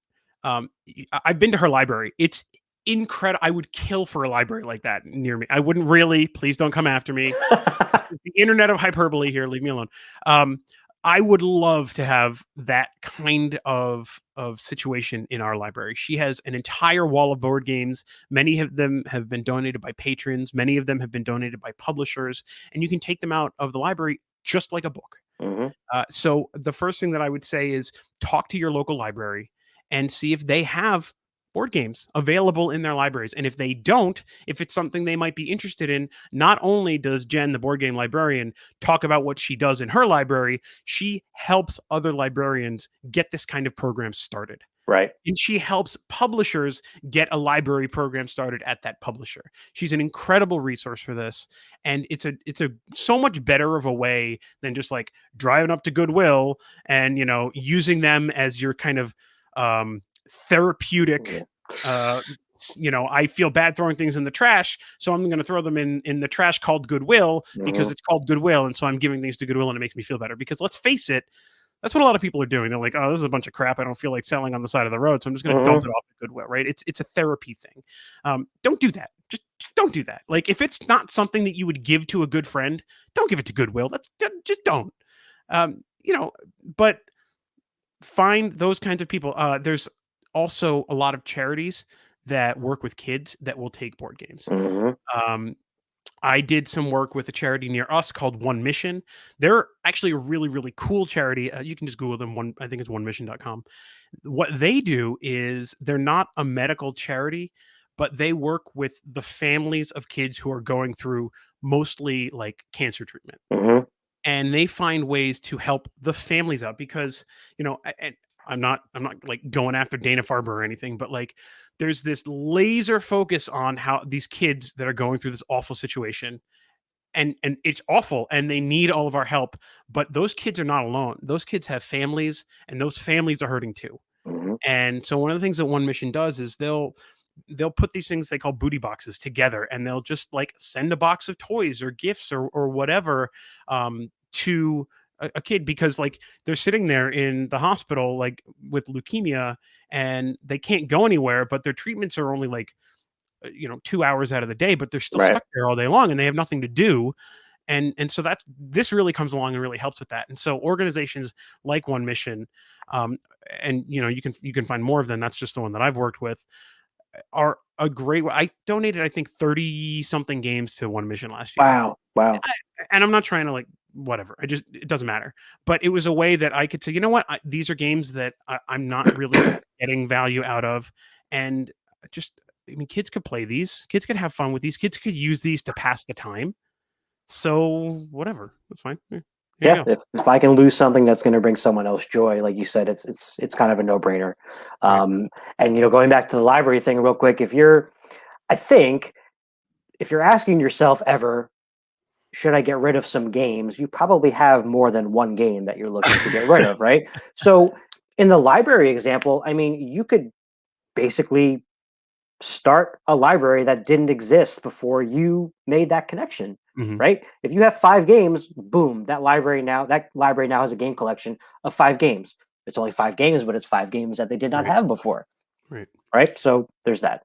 I've been to her library. It's incredible. I would kill for a library like that near me. I wouldn't really. Please don't come after me. This is the internet of hyperbole here. Leave me alone. Um, I would love to have that kind of situation in our library. She has an entire wall of board games. Many of them have been donated by patrons. Many of them have been donated by publishers, and you can take them out of the library just like a book. Hmm. So the first thing that I would say is talk to your local library and see if they have board games available in their libraries. And if they don't, if it's something they might be interested in, not only does Jen, the board game librarian, talk about what she does in her library, she helps other librarians get this kind of program started. Right. And she helps publishers get a library program started at that publisher. She's an incredible resource for this, and it's a so much better of a way than just like driving up to Goodwill and using them as your kind of therapeutic. Uh, I feel bad throwing things in the trash, so I'm going to throw them in the trash called Goodwill because Hmm. it's called Goodwill, and so I'm giving things to Goodwill, and it makes me feel better. Because let's face it, that's what a lot of people are doing. They're like, "Oh, this is a bunch of crap. I don't feel like selling on the side of the road, so I'm just going to dump Hmm. it off at Goodwill." Right? It's a therapy thing. Don't do that. Just don't do that. Like, if it's not something that you would give to a good friend, don't give it to Goodwill. Just don't. You know, but find those kinds of people. There's also a lot of charities that work with kids that will take board games. Hmm. Um, I did some work with a charity near us called One Mission. They're actually a really, really cool charity. You can just Google them. I think it's onemission.com. What they do is they're not a medical charity, but they work with the families of kids who are going through mostly like cancer treatment, Hmm. and they find ways to help the families out because and I'm not like going after Dana Farber or anything, but like there's this laser focus on how these kids that are going through this awful situation, and it's awful and they need all of our help, but those kids are not alone. Those kids have families, and those families are hurting too. Hmm. And so one of the things that One Mission does is they'll put these things they call booty boxes together, and they'll just like send a box of toys or gifts or whatever to a kid, because like they're sitting there in the hospital like with leukemia, and they can't go anywhere, but their treatments are only like 2 hours out of the day, but they're still Right. stuck there all day long and they have nothing to do. And so that this really comes along and really helps with that. And so organizations like One Mission, um, and you can find more of them. That's just the one that I've worked with, are a great way. I donated, I think, 30 something games to One Mission last year. Wow. Wow. And I'm not trying to like whatever. It doesn't matter. But it was a way that I could say, you know what, these are games that I'm not really getting value out of, and just I mean, kids could play these. Kids could have fun with these. Kids could use these to pass the time. So whatever, that's fine. Here you Yeah, go. if I can lose something that's going to bring someone else joy, like you said, it's kind of a no-brainer. Right. And going back to the library thing real quick, I think if you're asking yourself ever, should I get rid of some games? You probably have more than one game that you're looking to get rid of, right? So in the library example, I mean, you could basically start a library that didn't exist before you made that connection, Mhm. right? If you have 5 games, boom, that library now has a game collection of 5 games. It's only 5 games, but it's 5 games that they did not Right. have before, Right. right? So there's that.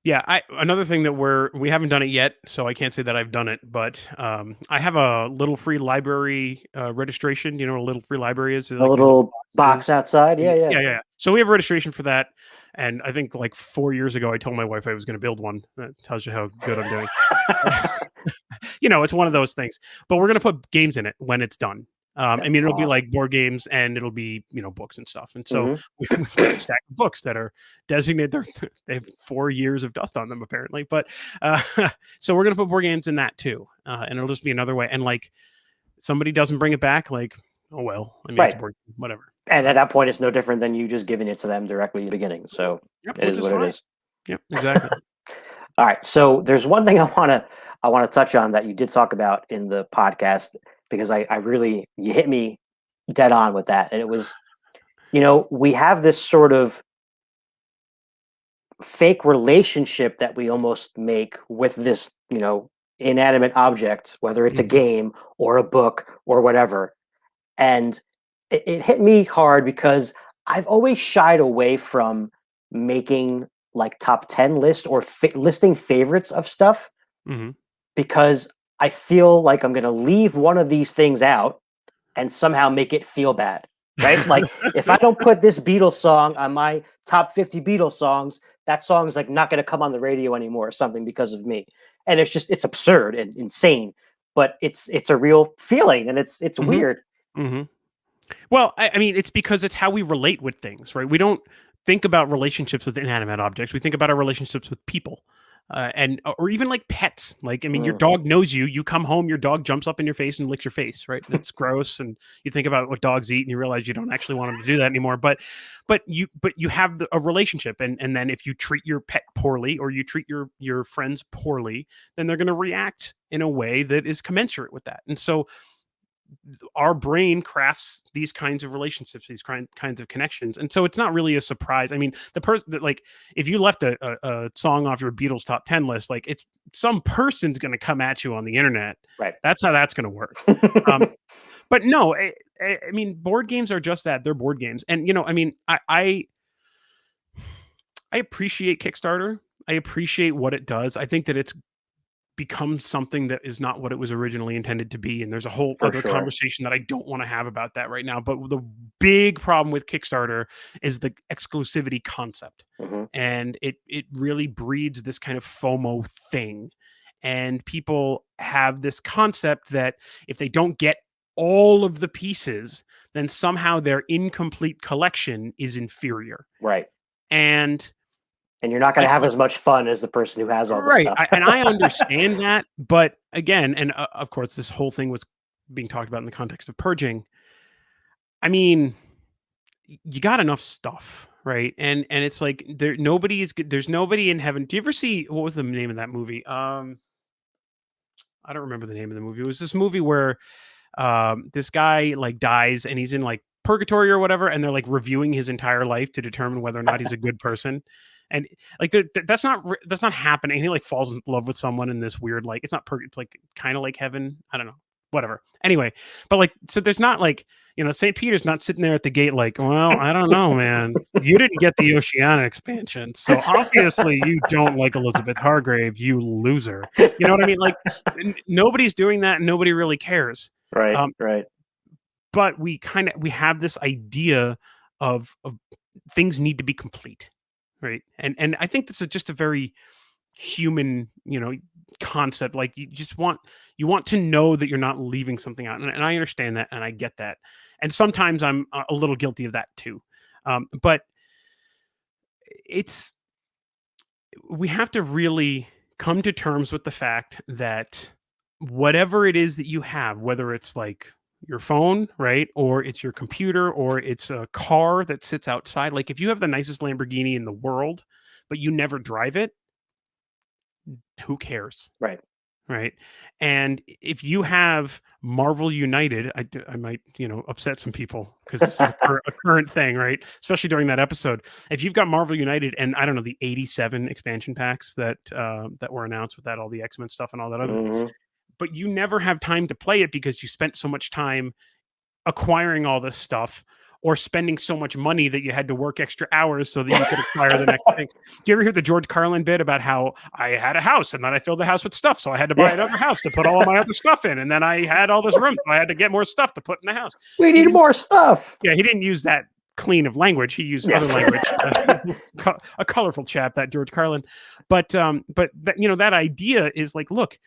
Yeah, another thing that we haven't done it yet, so I can't say that I've done it, but I have a little free library registration. You know what a little free library is? They're The like these little little box boxes. outside, yeah, yeah. Yeah, yeah. So we have registration for that, and I think like 4 years ago, I told my wife I was going to build one. That tells you how good I'm doing. It's one of those things. But we're gonna put games in it when it's done. I That's mean, it'll be awesome. like board games, and it'll be books and stuff. And so Hmm. we've got a stack of books that are designated. They have 4 years of dust on them apparently. But uh, so we're gonna put board games in that too, and it'll just be another way. And like somebody doesn't bring it back, like oh well. I mean, it's a Right. board game, whatever. And So at that point, it's no different than you just giving it to them directly at the beginning. So yep, it which is is what it fine. is. Yep, exactly. All right. So there's one thing I want to touch on that you did talk about in the podcast because I really you hit me dead on with that. And it was, we have this sort of fake relationship that we almost make with this, inanimate object, whether it's a Mhm. game or a book or whatever. And it hit me hard because I've always shied away from making like top 10 list or listing favorites of stuff Mhm. because I feel like I'm going to leave one of these things out and somehow make it feel bad, right? Like if I don't put this Beatles song on my top 50 Beatles songs, that song is like not going to come on the radio anymore or something because of me. And it's absurd and insane, but it's a real feeling and it's Mhm. weird. Mhm. Well, I mean, it's because it's how we relate with things, right? We don't think about relationships with inanimate objects. We think about our relationships with people, and or even like pets. Like, I mean, your Mhm. dog knows you. You come home, your dog jumps up in your face and licks your face, right? And it's gross. And you think about what dogs eat, and you realize you don't actually want them to do that anymore. But you have a relationship, and then if you treat your pet poorly or you treat your friends poorly, then they're going to react in a way that is commensurate with that. And so our brain crafts these kinds of relationships, these kinds of connections, and so it's not really a surprise. I mean, the person that, like, if you left a song off your Beatles top 10 list, like, it's some person's going to come at you on the internet. Right. That's how that's going to work. um, but no, I mean, board games are just that. They're board games, and I mean, I appreciate Kickstarter. I appreciate what it does. I think that it's become something that is not what it was originally intended to be. And there's a whole For other sure. conversation that I don't want to have about that right now. But the big problem with Kickstarter is the exclusivity concept. Hmm. And it really breeds this kind of FOMO thing. And people have this concept that if they don't get all of the pieces, then somehow their incomplete collection is inferior. Right. And And you're not going I, to have as much fun as the person who has all the right, stuff. and I understand that, but again, and of course, this whole thing was being talked about in the context of purging. I mean, you got enough stuff, right? And it's like there's nobody in heaven. Do you ever see what was the name of that movie? I don't remember the name of the movie. It was this movie where this guy like dies and he's in like purgatory or whatever, and they're like reviewing his entire life to determine whether or not he's a good person. And like that's not happening. He like falls in love with someone in this weird, like, it's not it's like kind of like heaven. I don't know, whatever. Anyway, but like, so there's not like, St. Peter's not sitting there at the gate like, well, I don't know, man, you didn't get the Oceania expansion, so obviously you don't like Elizabeth Hargrave, you loser. You know what I mean? Like, nobody's doing that, and nobody really cares. Right. um, Right. but we have this idea of things need to be complete, right? And I think this is just a very human, concept. Like, you want to know that you're not leaving something out, and I understand that, and I get that, and sometimes I'm a little guilty of that too. But it's we have to really come to terms with the fact that whatever it is that you have, whether it's like your phone, right? Or it's your computer, or it's a car that sits outside. Like, if you have the nicest Lamborghini in the world, but you never drive it, who cares? Right. Right. And if you have Marvel United, I might, upset some people because this is a current thing, right? Especially during that episode. If you've got Marvel United and I don't know, the 87 expansion packs that were announced with that, all the X-Men stuff and all that other, Hmm. but you never have time to play it because you spent so much time acquiring all this stuff, or spending so much money that you had to work extra hours so that you could acquire the next thing. Do you ever hear the George Carlin bit about how I had a house and then I filled the house with stuff, so I had to buy Yeah. another house to put all of my other stuff in, and then I had all this room, so I had to get more stuff to put in the house. We He need didn't. more stuff. Yeah, he didn't use that clean of language. He used other Yes. language. A colorful chap, that George Carlin. But that idea is like, look,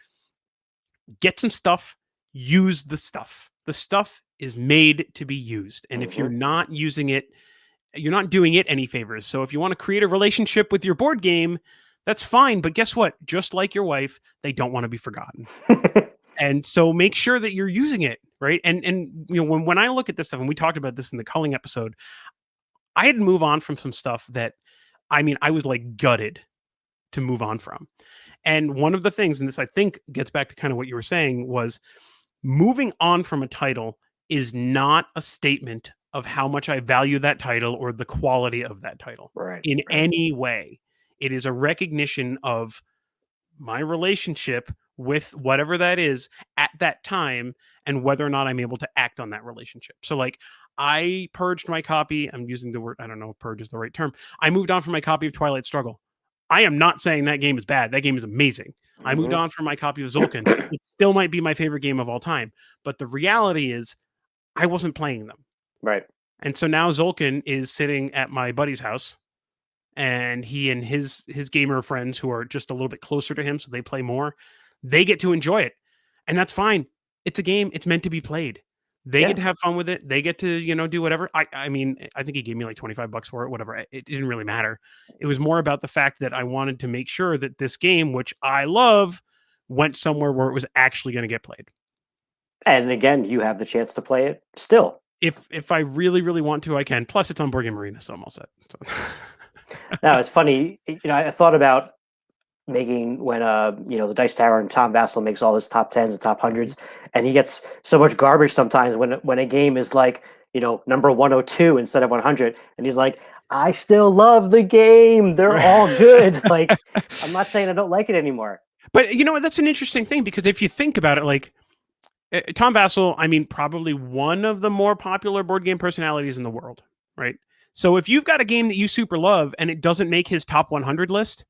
get some stuff, use the stuff. The stuff is made to be used. And if you're Hmm. not using it, you're not doing it any favors. So if you want to create a relationship with your board game, that's fine. But guess what? Just like your wife, they don't want to be forgotten. And so make sure that you're using it, right? And when I look at this stuff, and we talked about this in the culling episode, I had to move on from some stuff that, I mean, I was like gutted to move on from. And one of the things, and this I think gets back to kind of what you were saying, was moving on from a title is not a statement of how much I value that title or the quality of that title Right. in Right. any way. It is a recognition of my relationship with whatever that is at that time, and whether or not I'm able to act on that relationship. So like I purged my copy. I'm using the word, I don't know if purge is the right term. I moved on from my copy of Twilight Struggle. I am not saying that game is bad. That game is amazing. I moved on from my copy of Zolkin. It still might be my favorite game of all time. But the reality is I wasn't playing them. Right. And so now Zolkin is sitting at my buddy's house, and he and his gamer friends who are just a little bit closer to him, so they play more, they get to enjoy it. And that's fine. It's a game. It's meant to be played. They get to have fun with it. They get to, you know, do whatever. I mean, I think he gave me like $25 for it, whatever. It didn't really matter. It was more about the fact that I wanted to make sure that this game, which I love, went somewhere where it was actually going to get played. And again, you have the chance to play it still. If I really, really want to, I can. Plus, it's on Board Game Arena, so I'm all set. So. Now, it's funny. You know, I thought about making when you know, the Dice Tower and Tom Vassell makes all his top tens and top hundreds, and he gets so much garbage sometimes when a game is like, you know, number 102 instead of 100, and he's like, I still love the game. They're all good. Like, I'm not saying I don't like it anymore. But you know what? That's an interesting thing, because if you think about it, like Tom Vassell, I mean, probably one of the more popular board game personalities in the world, right? So if you've got a game that you super love and it doesn't make his top 100 list,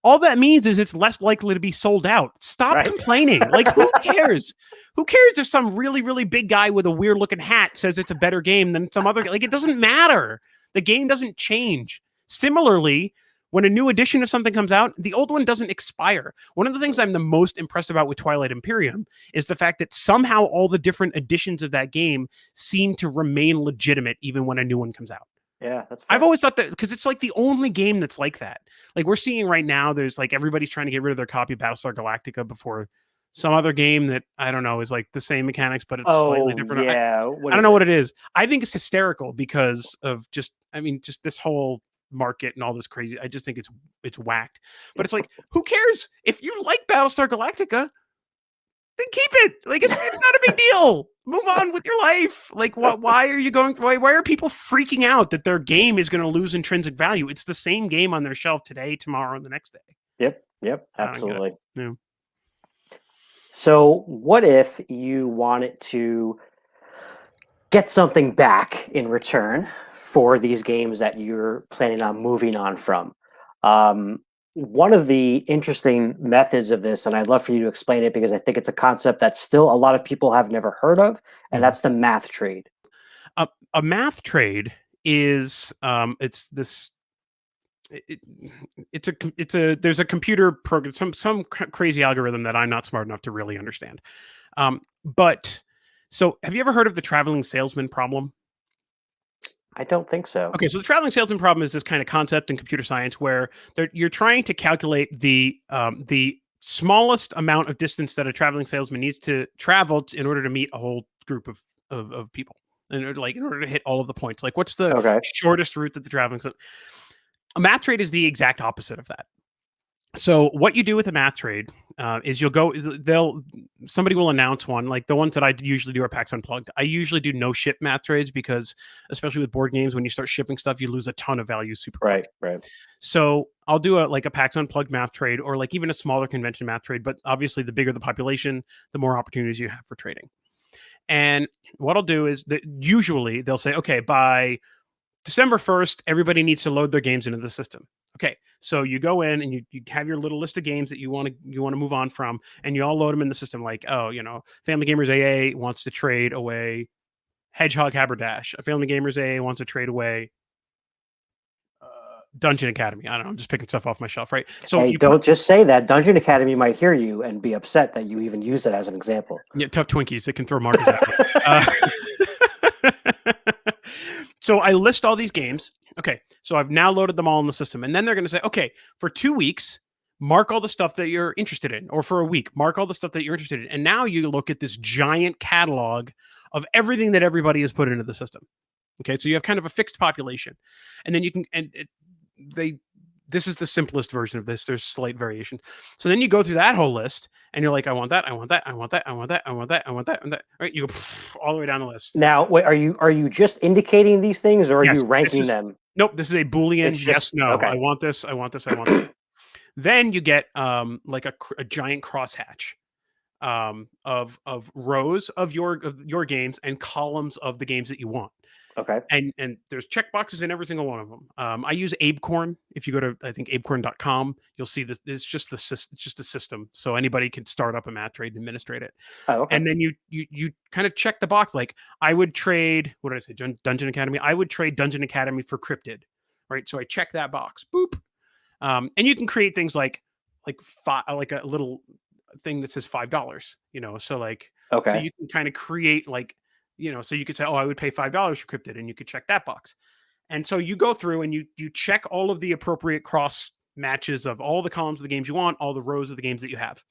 all that means is it's less likely to be sold out. Stop complaining. Like, who cares? Who cares if some really, really big guy with a weird looking hat says it's a better game than some other? Like, it doesn't matter. The game doesn't change. Similarly, when a new edition of something comes out, the old one doesn't expire. One of the things I'm the most impressed about with Twilight Imperium is the fact that somehow all the different editions of that game seem to remain legitimate even when a new one comes out. Yeah, that's fair. I've always thought that, because it's like the only game that's like that. Like, we're seeing right now, there's like everybody's trying to get rid of their copy of Battlestar Galactica before some other game that I don't know is like the same mechanics, but it's slightly different. Yeah, I don't know what it is. I think it's hysterical because of just, I mean, just this whole market and all this crazy. I just think it's whacked. But it's like, who cares if you like Battlestar Galactica? Then keep it. Like, it's not a big deal. Move on with your life. Like, why are you going through? Why are people freaking out that their game is going to lose intrinsic value? It's the same game on their shelf today, tomorrow, and the next day. Yep, absolutely. Yeah. So, what if you wanted to get something back in return for these games that you're planning on moving on from? One of the interesting methods of this, and I'd love for you to explain it because I think it's a concept that still a lot of people have never heard of, and that's the math trade. A math trade is it's this. There's a computer program, some crazy algorithm that I'm not smart enough to really understand. But so, have you ever heard of the traveling salesman problem? I don't think so. Okay, so the traveling salesman problem is this kind of concept in computer science where you're trying to calculate the smallest amount of distance that a traveling salesman needs to travel in order to meet a whole group of people, and in order to hit all of the points. Like, what's the shortest route that the traveling salesman? A math trade is the exact opposite of that. So what you do with a math trade is somebody will announce one, like the ones that I usually do are PAX Unplugged. I usually do no ship math trades because, especially with board games, when you start shipping stuff, you lose a ton of value super quick. Right. So I'll do a PAX Unplugged math trade, or like even a smaller convention math trade. But obviously, the bigger the population, the more opportunities you have for trading. And what I'll do is that usually they'll say, okay, by December 1st, everybody needs to load their games into the system. Okay, so you go in and you have your little list of games that you want to move on from, and you all load them in the system. Like, oh, you know, Family Gamers AA wants to trade away Hedgehog Haberdash. Family Gamers AA wants to trade away Dungeon Academy. I don't know. I'm just picking stuff off my shelf, right? So hey, don't just say that. Dungeon Academy might hear you and be upset that you even use it as an example. Yeah, tough Twinkies. They can throw markers at you. So I list all these games. Okay, so I've now loaded them all in the system. And then they're going to say, okay, for 2 weeks, mark all the stuff that you're interested in. Or for a week, mark all the stuff that you're interested in. And now you look at this giant catalog of everything that everybody has put into the system. Okay, so you have kind of a fixed population. And then you can, this is the simplest version of this. There's slight variation. So then you go through that whole list and you're like, I want that, I want that, I want that, I want that, I want that, I want that, and that. Right? You go all the way down the list. Now, wait, are you just indicating these things, or are you ranking them? Nope, this is a Boolean yes, no. I want this, I want this, I want this. Then you get like a giant crosshatch. of rows of your games and columns of the games that you want. Okay. And there's checkboxes in every single one of them. I use Abecorn. If you go to, I think, abecorn.com, you'll see this. It's just it's just a system, so anybody can start up a mat trade and administrate it. Oh, okay. And then you kind of check the box. Like, I would trade, what did I say, Dungeon Academy. I would trade Dungeon Academy for Cryptid, right? So I check that box. Boop. And you can create things like like a little thing that says $5. So like, so Okay. you can kind of create like, so you could say, oh, I would pay $5 for Cryptid, and you could check that box. And so you go through and you check all of the appropriate cross matches of all the columns of the games you want, all the rows of the games that you have.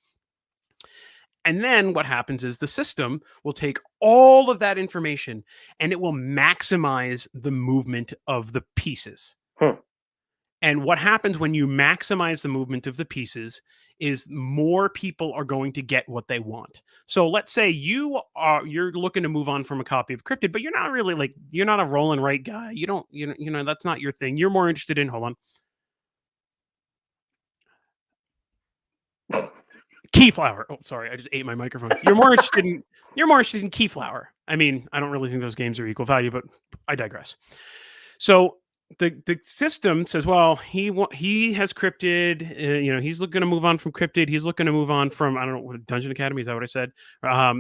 And then what happens is the system will take all of that information and it will maximize the movement of the pieces. And what happens when you maximize the movement of the pieces is more people are going to get what they want. So let's say you're looking to move on from a copy of Cryptid, but you're not really like, you're not a roll and write guy. You don't, that's not your thing. You're more interested in, hold on. Keyflower. Oh, sorry, I just ate my microphone. You're more interested in Keyflower. I mean, I don't really think those games are equal value, but I digress. So the system says, well, he has Cryptid. He's looking to move on from Cryptid. He's looking to move on from, I don't know, what, Dungeon Academy. Is that what I said?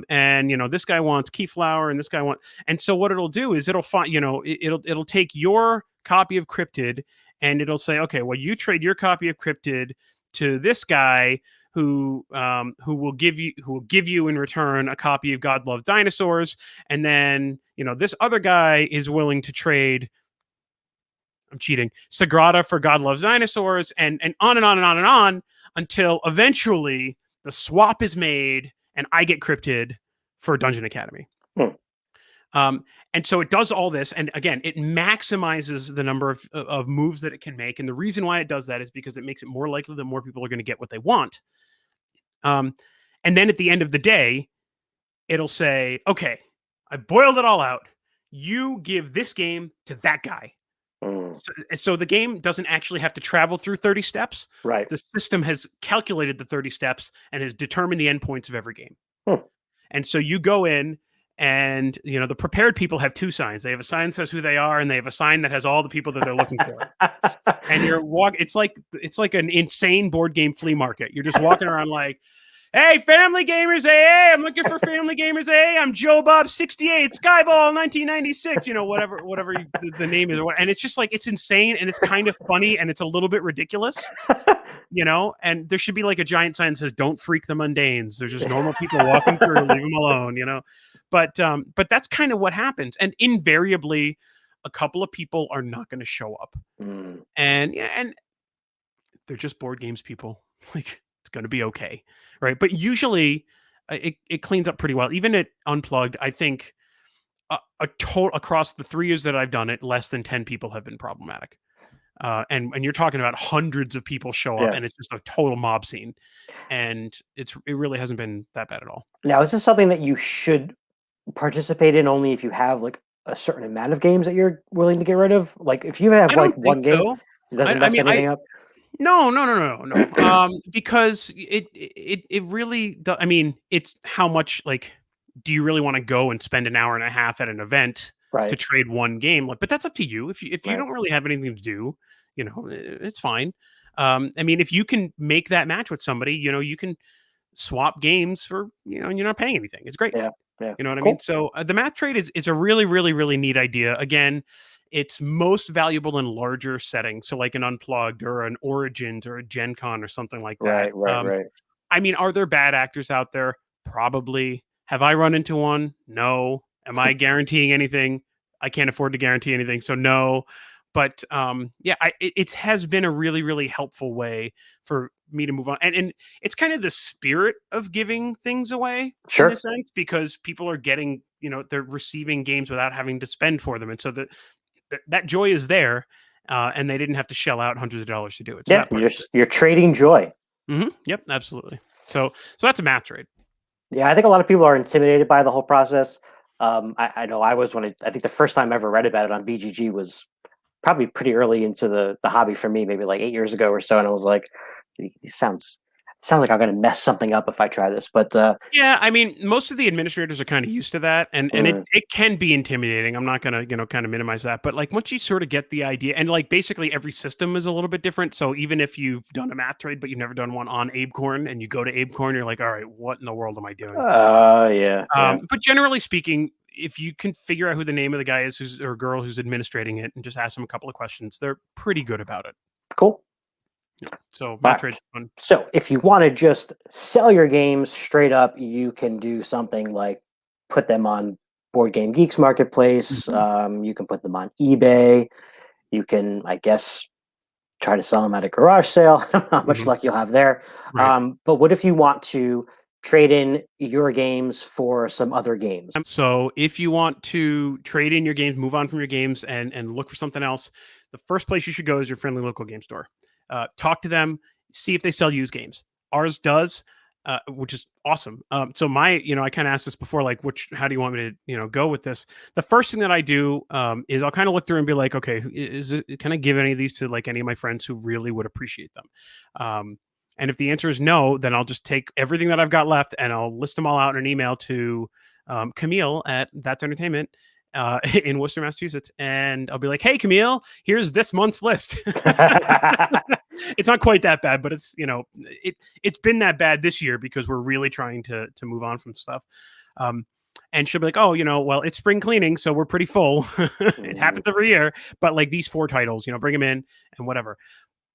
And this guy wants Keyflower, and this guy wants. And so what it'll do is it'll find, it'll take your copy of Cryptid, and it'll say, okay, well, you trade your copy of Cryptid to this guy who will give you in return a copy of God Love Dinosaurs, and then this other guy is willing to trade, I'm cheating, Sagrada for God Loves Dinosaurs, and on and on and on and on, until eventually the swap is made and I get Cryptid for Dungeon Academy. And so it does all this, and again, it maximizes the number of moves that it can make. And the reason why it does that is because it makes it more likely that more people are going to get what they want. And then at the end of the day, it'll say, okay, I boiled it all out. You give this game to that guy. So the game doesn't actually have to travel through 30 steps. Right. The system has calculated the 30 steps and has determined the endpoints of every game. And so you go in, and the prepared people have two signs. They have a sign that says who they are, and they have a sign that has all the people that they're looking for. And it's like an insane board game flea market. You're just walking around like, hey, Family Gamers AA, I'm looking for Family Gamers AA. I'm Joe Bob 68, Skyball 1996, whatever the name is. And it's just like, it's insane, and it's kind of funny, and it's a little bit ridiculous, and there should be like a giant sign that says, don't freak the mundanes. There's just normal people walking through, leave them alone, But that's kind of what happens. And invariably, a couple of people are not going to show up. And they're just board games people. Like, it's going to be okay, right? But usually it cleans up pretty well. Even at Unplugged, I think a total across the 3 years that I've done it, less than 10 people have been problematic. And you're talking about hundreds of people show up, and it's just a total mob scene, and it really hasn't been that bad at all. Now, is this something that you should participate in only if you have like a certain amount of games that you're willing to get rid of? Like, if you have like one game, it doesn't mess anything up. No. Because it really does. I mean, it's how much, like, do you really want to go and spend an hour and a half at an event to trade one game? Like, but that's up to you. If you don't really have anything to do, it's fine. I mean, if you can make that match with somebody, you can swap games for, and you're not paying anything. It's great. Yeah. You know what I mean? So the mat trade is a really, really, really neat idea. Again, it's most valuable in larger settings. So like an Unplugged or an Origins or a Gen Con or something like that. Right. I mean, are there bad actors out there? Probably. Have I run into one? No. Am I guaranteeing anything? I can't afford to guarantee anything. So no. But it has been a really, really helpful way for me to move on. And it's kind of the spirit of giving things away, in a sense, because people are getting, they're receiving games without having to spend for them. And so that joy is there, and they didn't have to shell out hundreds of dollars to do it. So you're trading joy. Yep, absolutely. So that's a mat trade. Yeah, I think a lot of people are intimidated by the whole process. I know I was I think the first time I ever read about it on BGG was probably pretty early into the hobby for me, maybe like 8 years ago or so. And I was like, this sounds Sounds like I'm going to mess something up if I try this, but Yeah, I mean, most of the administrators are kind of used to that, and it mm, it can be intimidating. I'm not gonna kind of minimize that, but like once you sort of get the idea, and like basically every system is a little bit different. So even if you've done a math trade but you've never done one on Abecorn, and you go to Abecorn, you're like, all right, what in the world am I doing? yeah, yeah, But generally speaking, if you can figure out who the name of the guy is who's or girl who's administrating it, and just ask them a couple of questions, they're pretty good about it. cool. So All math right. trade's fun. So if you want to just sell your games straight up, you can do something like put them on Board Game Geeks Marketplace. Mhm. You can put them on eBay. You can, I guess, try to sell them at a garage sale. I don't know how much Mhm. luck you'll have there. Right. But what if you want to trade in your games for some other games? So if you want to trade in your games, move on from your games, and look for something else, the first place you should go is your friendly local game store. Talk to them, see if they sell used games. Ours does, which is awesome. So I kind of asked this before, like, how do you want me to, go with this? The first thing that I do is I'll kind of look through and be like, okay, can I give any of these to like any of my friends who really would appreciate them? And if the answer is no, then I'll just take everything that I've got left and I'll list them all out in an email to Camille at That's Entertainment in Worcester, Massachusetts, and I'll be like, "Hey, Camille, here's this month's list." It's not quite that bad, but it's been that bad this year because we're really trying to move on from stuff. Um, and she'll be like, "Oh, well, it's spring cleaning, so we're pretty full. It Mm, happens every year, but like these 4 titles, bring them in and whatever."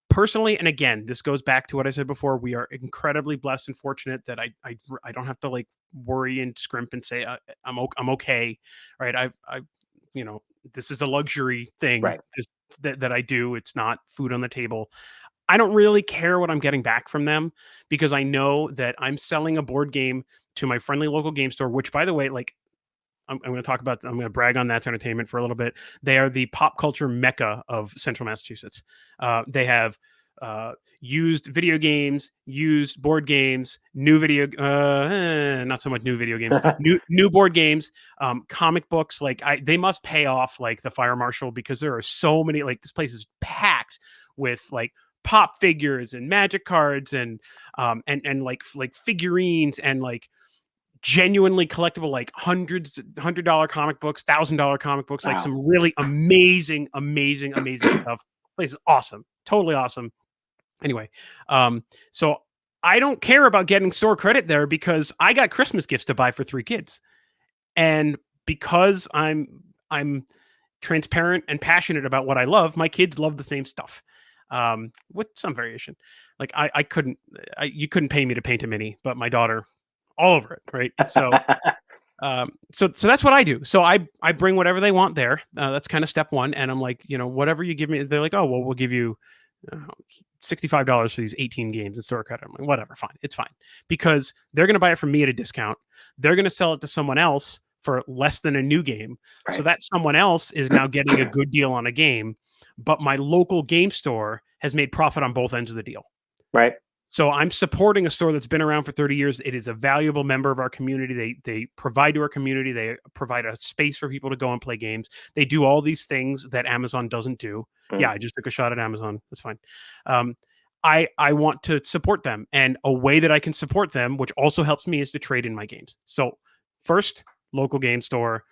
Personally, and again, this goes back to what I said before, we are incredibly blessed and fortunate that I don't have to like worry and scrimp and say I'm okay, right? I you know this is a luxury thing right, that I do. It's not food on the table. I don't really care what I'm getting back from them because I know that I'm selling a board game to my friendly local game store, which by the way, like I'm going to talk about, I'm going to brag on That's Entertainment for a little bit. They are the pop culture mecca of Central Massachusetts. They have used video games, used board games, not so much new video games, new board games, comic books. Like they must pay off like the fire marshal because there are so many. Like this place is packed with like pop figures and magic cards and like figurines and like genuinely collectible, like $100 comic books, $1,000 comic books, like wow. some really amazing stuff. Place is awesome, totally awesome. Anyway, so I don't care about getting store credit there because I got Christmas gifts to buy for 3 kids, and because I'm transparent and passionate about what I love, my kids love the same stuff, with some variation. Like you couldn't pay me to paint a mini, but my daughter all over it, right? So that's what I do. So I bring whatever they want there. That's kind of step one. And I'm like, whatever you give me, they're like, oh well, we'll give you uh, $65 for these 18 games in store credit. I'm like, whatever, fine, it's fine because they're gonna buy it from me at a discount. They're gonna sell it to someone else for less than a new game. So Right, that someone else is now getting a good deal on a game, but my local game store has made profit on both ends of the deal. right. So I'm supporting a store that's been around for 30 years. It is a valuable member of our community. They provide to our community. They provide a space for people to go and play games. They do all these things that Amazon doesn't do. Mm. Yeah, I just took a shot at Amazon. That's fine. Um, I want to support them, and a way that I can support them, which also helps me, is to trade in my games. So first, local game store.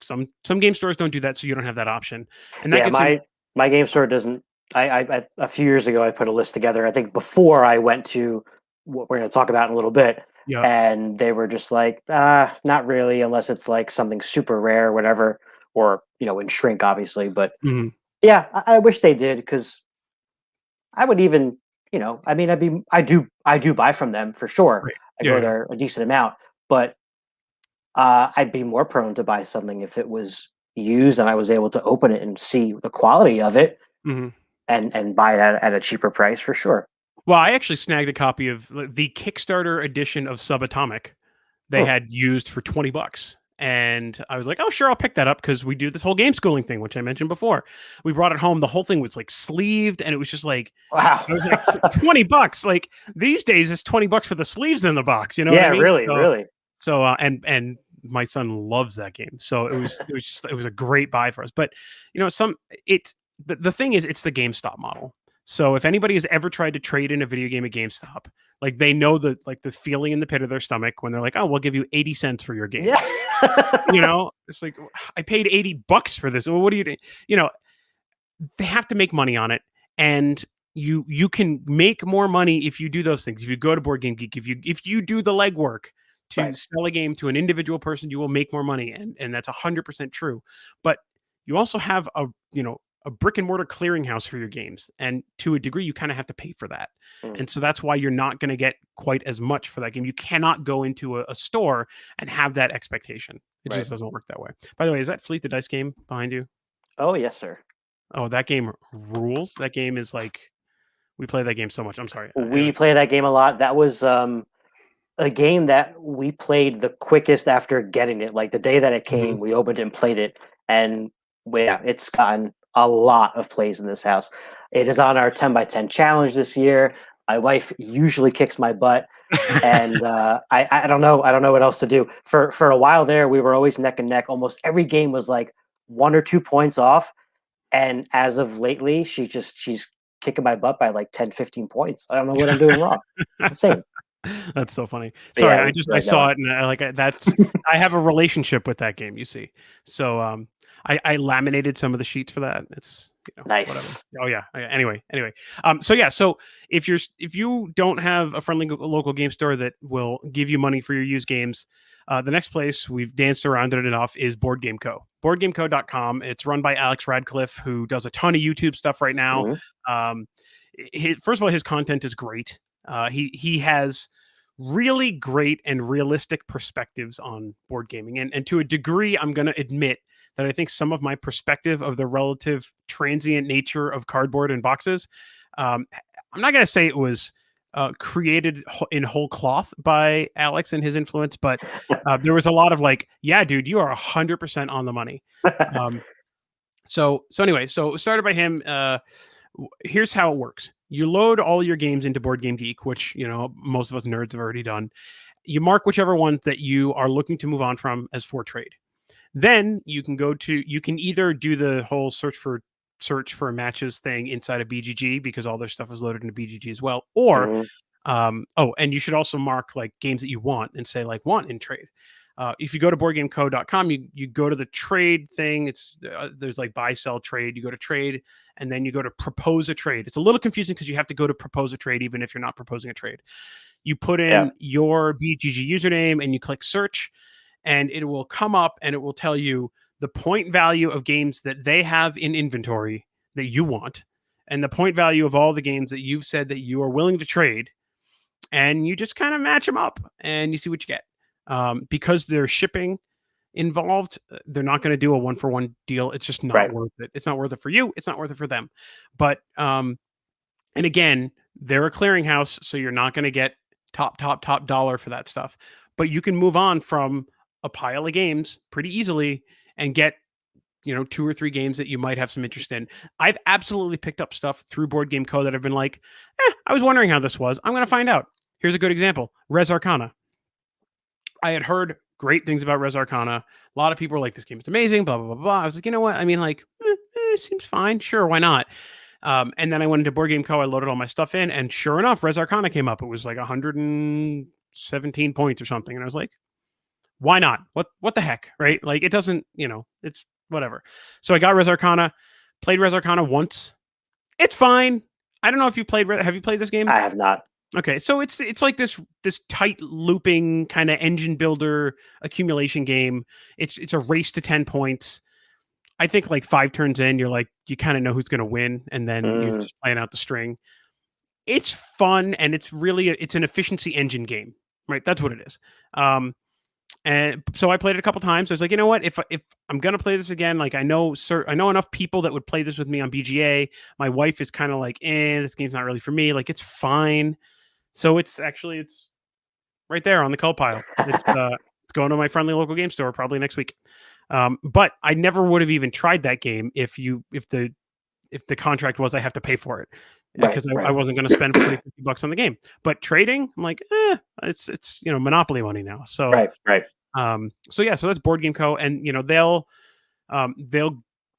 Some game stores don't do that, so you don't have that option, and that Yeah, gets in. my game store doesn't. I a few years ago I put a list together. I think before I went to what we're going to talk about in a little bit, Yeah. and they were just like, not really, unless it's like something super rare, or whatever, or in shrink, obviously. But Mhm. yeah, I wish they did because I would even, I mean, I do buy from them for sure. Right. I Yeah. go Yeah. there a decent amount, but I'd be more prone to buy something if it was used and I was able to open it and see the quality of it Mhm. and buy it at a cheaper price for sure. Well, I actually snagged a copy of the Kickstarter edition of Subatomic. They Hmm. had used for $20. And I was like, oh, sure, I'll pick that up because we do this whole game schooling thing, which I mentioned before. We brought it home. The whole thing was like sleeved, and it was just like, Wow. I was like, for $20. Like these days, it's $20 for the sleeves in the box. You know what I Yeah, mean? really, really. And my son loves that game. So it was a great buy for us. But you know, some it the thing is, it's the GameStop model. So if anybody has ever tried to trade in a video game at GameStop, like they know the feeling in the pit of their stomach when they're like, "Oh, we'll give you 80 cents for your game." Yeah. You know, it's like I paid $80 for this. Well, what do you do? You know, they have to make money on it, and you can make more money if you do those things. If you go to Board Game Geek, if you do the legwork to Right. sell a game to an individual person, you will make more money, and that's 100% true. But you also have a brick and mortar clearinghouse for your games, and to a degree, you kind of have to pay for that. Mm, And so that's why you're not going to get quite as much for that game. You cannot go into a store and have that expectation. It right. just doesn't work that way. By the way, is that Fleet the Dice game behind you? Oh, yes, sir. Oh, that game rules. That game is like we play that game so much. I'm sorry. We Anyway. play that game a lot. That was a game that we played the quickest after getting it. Like the day that it Mhm. came, we opened it and played it, and yeah, it's gotten a lot of plays in this house. It is on our 10x10 challenge this year. My wife usually kicks my butt, and I don't know what else to do. For a while there, we were always neck and neck. Almost every game was like 1 or 2 points off, and as of lately, she's kicking my butt by like 10, 15 points. I don't know what I'm doing wrong. It's insane. That's so funny. But Sorry, yeah, we I drag that saw one. it and that's I have a relationship with that game, you see. So I laminated some of the sheets for that. It's whatever. Nice. Oh yeah. Anyway. So yeah, so if you don't have a friendly local game store that will give you money for your used games, the next place we've danced around it enough is Board Game Co. BoardGameCo.com. It's run by Alex Radcliffe, who does a ton of YouTube stuff right now. Mhm. First of all, his content is great. He has really great and realistic perspectives on board gaming. And to a degree, I'm going to admit that I think some of my perspective of the relative transient nature of cardboard and boxes, um, I'm not going to say it was created in whole cloth by Alex and his influence, but there was a lot of like, yeah, dude, you are 100% on the money. Um, so anyway, so started by him. Here's how it works. You load all your games into Board Game Geek, which most of us nerds have already done. You mark whichever ones that you are looking to move on from as for trade. Then you can either do the whole search for matches thing inside of BGG because all their stuff is loaded into BGG as well, or Mhm. and you should also mark like games that you want and say like want in trade. If you go to boardgameco.com, you go to the trade thing. It's there's like buy, sell, trade. You go to trade, and then you go to propose a trade. It's a little confusing because you have to go to propose a trade even if you're not proposing a trade. You put Yeah. in your BGG username and you click search, and it will come up and it will tell you the point value of games that they have in inventory that you want, and the point value of all the games that you've said that you are willing to trade, and you just kind of match them up and you see what you get. Because there's shipping involved, they're not going to do a 1-for-1 deal. It's just not Right. worth it. It's not worth it for you. It's not worth it for them. But and again, they're a clearinghouse, so you're not going to get top dollar for that stuff. But you can move on from a pile of games pretty easily and get 2 or 3 games that you might have some interest in. I've absolutely picked up stuff through Board Game Co that I've been like, I was wondering how this was. I'm going to find out. Here's a good example: Res Arcana. I had heard great things about Res Arcana. A lot of people were like, this game is amazing, blah, blah, blah, blah. I was like, you know what? I mean, like, seems fine. Sure, why not? And then I went into Board Game Co. I loaded all my stuff in, and sure enough, Res Arcana came up. It was like 117 points or something. And I was like, why not? What the heck? Right? Like, it doesn't, it's whatever. So I got Res Arcana, played Res Arcana once. It's fine. I don't know if you played, have you played this game? I have not. Okay, so it's like this tight looping kind of engine builder accumulation game. It's a race to 10 points. I think like 5 turns in, you're like you kind of know who's going to win, and then you're Mm. just playing out the string. It's fun, and it's really it's an efficiency engine game, right? That's what it is. And so I played it a couple times. I was like, you know what? If I'm gonna play this again, like I know enough people that would play this with me on BGA. My wife is kind of like, this game's not really for me. Like it's fine. So it's right there on the cull pile. It's going to my friendly local game store probably next week. But I never would have even tried that game if the contract was I have to pay for it Right. because I Right. wasn't going to spend 40, $50 on the game. But trading, I'm like, it's Monopoly money now. So Right. Right. so that's Board Game Co. And they'll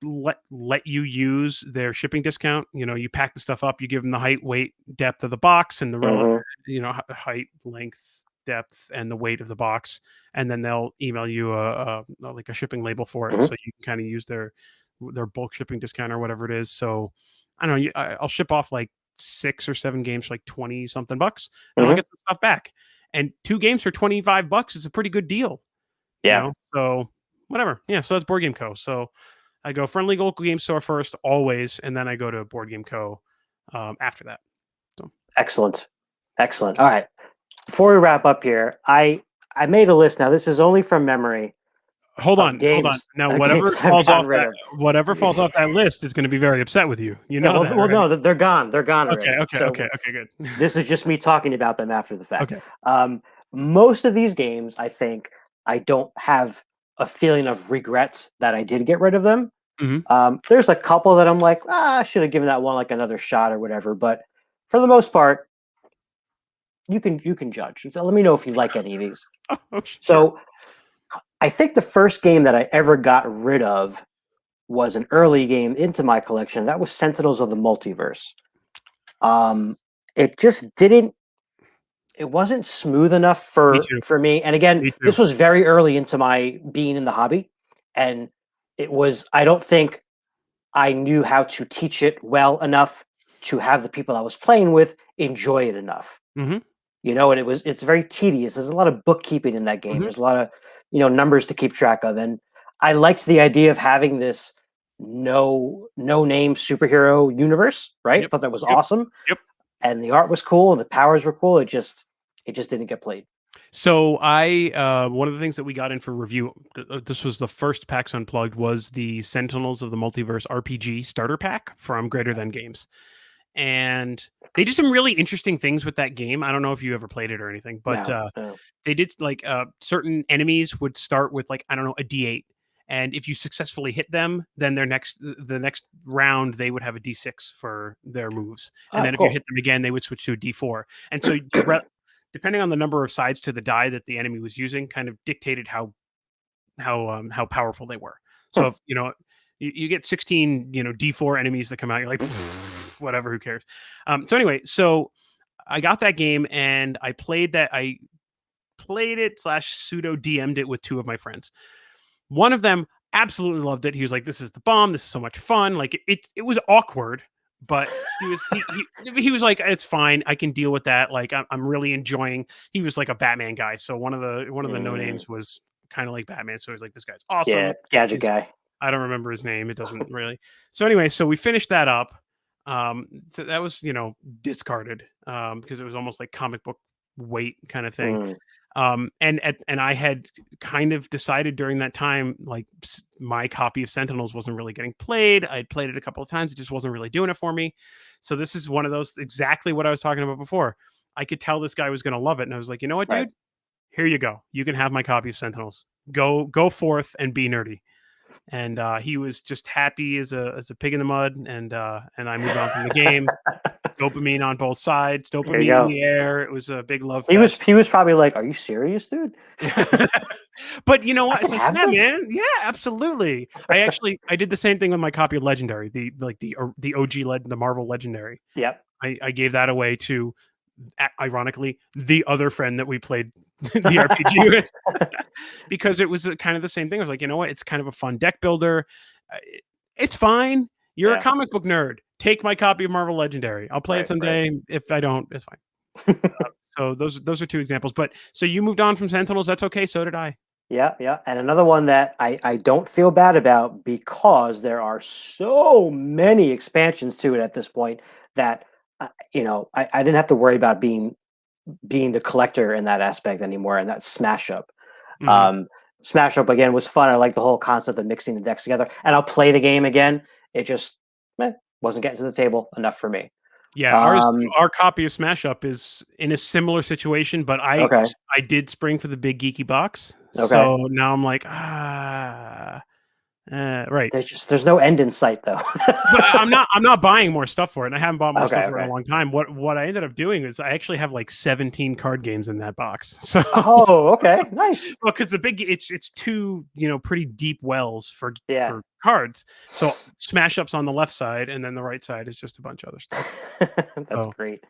let you use their shipping discount. You know, you pack the stuff up, you give them the height, weight, depth of the box, and the height, length, depth, and the weight of the box, and then they'll email you like a shipping label for it, so you can kind of use their bulk shipping discount or whatever it is. So I don't know, I'll ship off like 6 or 7 games for like 20 something bucks, and I'll get the stuff back. And 2 games for $25 is a pretty good deal. You know, so whatever. Yeah, so that's Board Game Co. So I go friendly local game store first, always, and then I go to Board Game Co. After that. So Excellent. All right. Before we wrap up here, I made a list. Now, this is only from memory. Hold on. Now, whatever falls off that list is going to be very upset with you. You know that, right? No, they're gone. They're gone Okay, already. good. This is just me talking about them after the fact. Okay. Most of these games, I think, I don't have a feeling of regrets that I did get rid of them. There's a couple that I'm like, I should have given that one like another shot or whatever. But for the most part, you can judge. So let me know if you like any of these. Sure. So I think the first game that I ever got rid of was an early game into my collection. That was Sentinels of the Multiverse. It just didn't. It wasn't smooth enough for me. And again, this was very early into my being in the hobby, and it was. I don't think I knew how to teach it well enough to have the people I was playing with enjoy it enough. You know, and it's very tedious. There's a lot of bookkeeping in that game. There's a lot of, numbers to keep track of. And I liked the idea of having this no name superhero universe, right? I thought that was awesome. And the art was cool and the powers were cool. It just didn't get played. So I one of the things that we got in for review, this was the first PAX Unplugged, was the Sentinels of the Multiverse RPG starter pack from Greater Than Games. And they did some really interesting things with that game. I don't know if you ever played it or anything, but No. They did like certain enemies would start with like, I don't know, a D8. And if you successfully hit them, then the next round they would have a D6 for their moves. And then if you hit them again, they would switch to a D4. And so depending on the number of sides to the die that the enemy was using, kind of dictated how powerful they were. So if, you get 16, D4 enemies that come out, you're like, whatever, who cares? So anyway, so I got that game and I played that. I played it / pseudo DM'd it with 2 of my friends. One of them absolutely loved it. He was like, "This is the bomb. This is so much fun." Like it was awkward, but he was like, "It's fine. I can deal with that. Like I'm really enjoying." He was like a Batman guy, so one of the no names was kind of like Batman. So he was like, "This guy's awesome." Yeah, gadget guy. I don't remember his name. It doesn't really. So anyway, so we finished that up. So that was discarded because it was almost like comic book weight kind of thing. And I had kind of decided during that time, like my copy of Sentinels wasn't really getting played. I'd played it a couple of times. It just wasn't really doing it for me. So this is one of those, exactly what I was talking about before. I could tell this guy was going to love it. And I was like, you know what, dude? Here you go. You can have my copy of Sentinels. Go forth and be nerdy. And he was just happy as a pig in the mud. And I moved on from the game. Dopamine on both sides, dopamine in the air. It was a big love fest. He was probably like, "Are you serious, dude?" But you know what? It's like, man. Yeah, absolutely. I did the same thing with my copy of Legendary, the OG the Marvel Legendary. Yep. I gave that away to, ironically, the other friend that we played the RPG with, because it was kind of the same thing. I was like, you know what? It's kind of a fun deck builder. It's fine. You're a comic book nerd. Take my copy of Marvel Legendary. I'll play it someday. If I don't, it's fine. So those are 2 examples. But so you moved on from Sentinels. That's okay. So did I. Yeah. And another one that I don't feel bad about, because there are so many expansions to it at this point that I didn't have to worry about being the collector in that aspect anymore. And that's Smash Up. Smash Up again was fun. I like the whole concept of mixing the decks together. And I'll play the game again. It just wasn't getting to the table enough for me. Yeah, our copy of Smash Up is in a similar situation, but I did spring for the big geeky box. Okay. So now I'm like, right. There's no end in sight though. But I'm not buying more stuff for it. And I haven't bought more stuff for it in a long time. What I ended up doing is I actually have like 17 card games in that box. So okay, nice. Well, because the big it's 2 pretty deep wells for cards. So smash up's on the left side, and then the right side is just a bunch of other stuff. That's So great.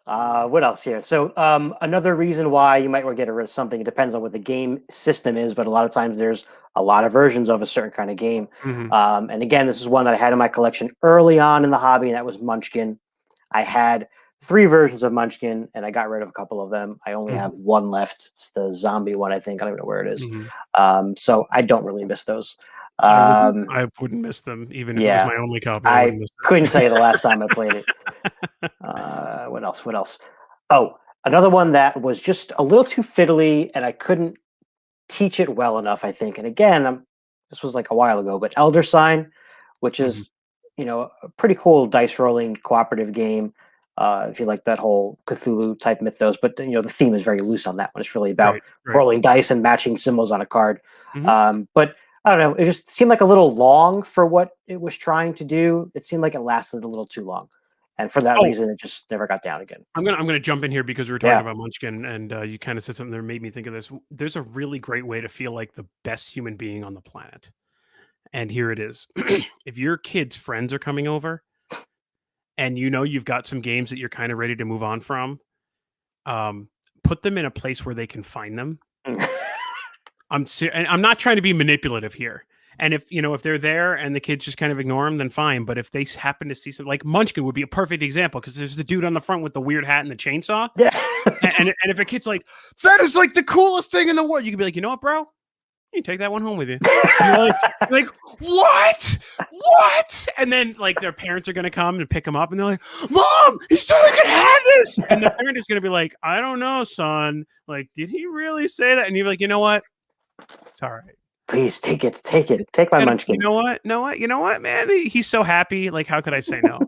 What else here? So another reason why you might want to get rid of something, it depends on what the game system is, but a lot of times there's a lot of versions of a certain kind of game. mhm, And again, this is one that I had in my collection early on in the hobby, and that was Munchkin. I had 3 versions of Munchkin, and I got rid of a couple of them. I only mhm, have one left. It's the zombie one, I think. I don't even know where it is. mhm. So I don't really miss those. I wouldn't miss them even if it was Yeah, my only copy. I I wouldn't miss couldn't tell you the last it. time I played it. What else? What else? Oh, another one that was just a little too fiddly, and I couldn't teach it well enough, I think. And again, this was like a while ago, but Elder Sign, which Mhm. is a pretty cool dice rolling cooperative game. If you like that whole Cthulhu type mythos, but the theme is very loose on that one. It's really about Right, right. rolling dice and matching symbols on a card. Mhm. But I don't know. It just seemed like a little long for what it was trying to do. It seemed like it lasted a little too long, and for that Oh, reason, it just never got down again. I'm gonna jump in here because we were talking Yeah. about Munchkin, and you kind of said something that made me think of this. There's a really great way to feel like the best human being on the planet, and here it is. If your kids' friends are coming over, and you've got some games that you're kind of ready to move on from, um, put them in a place where they can find them. And I'm not trying to be manipulative here. And if they're there and the kids just kind of ignore them, then fine. But if they happen to see something like Munchkin would be a perfect example because there's the dude on the front with the weird hat and the chainsaw. Yeah. And if a kid's like, that is like the coolest thing in the world, you can be like, you know what, bro? You can take that one home with you. You're like, what? What? And then like their parents are gonna come and pick them up, and they're like, Mom, he said I could have this. And the parent is gonna be like, I don't know, son. Like, did he really say that? And you're like, you know what? It's all right. Please take it. Take it. Take my You Munchkin. know what? You know what, man? He's so happy. Like, how could I say no?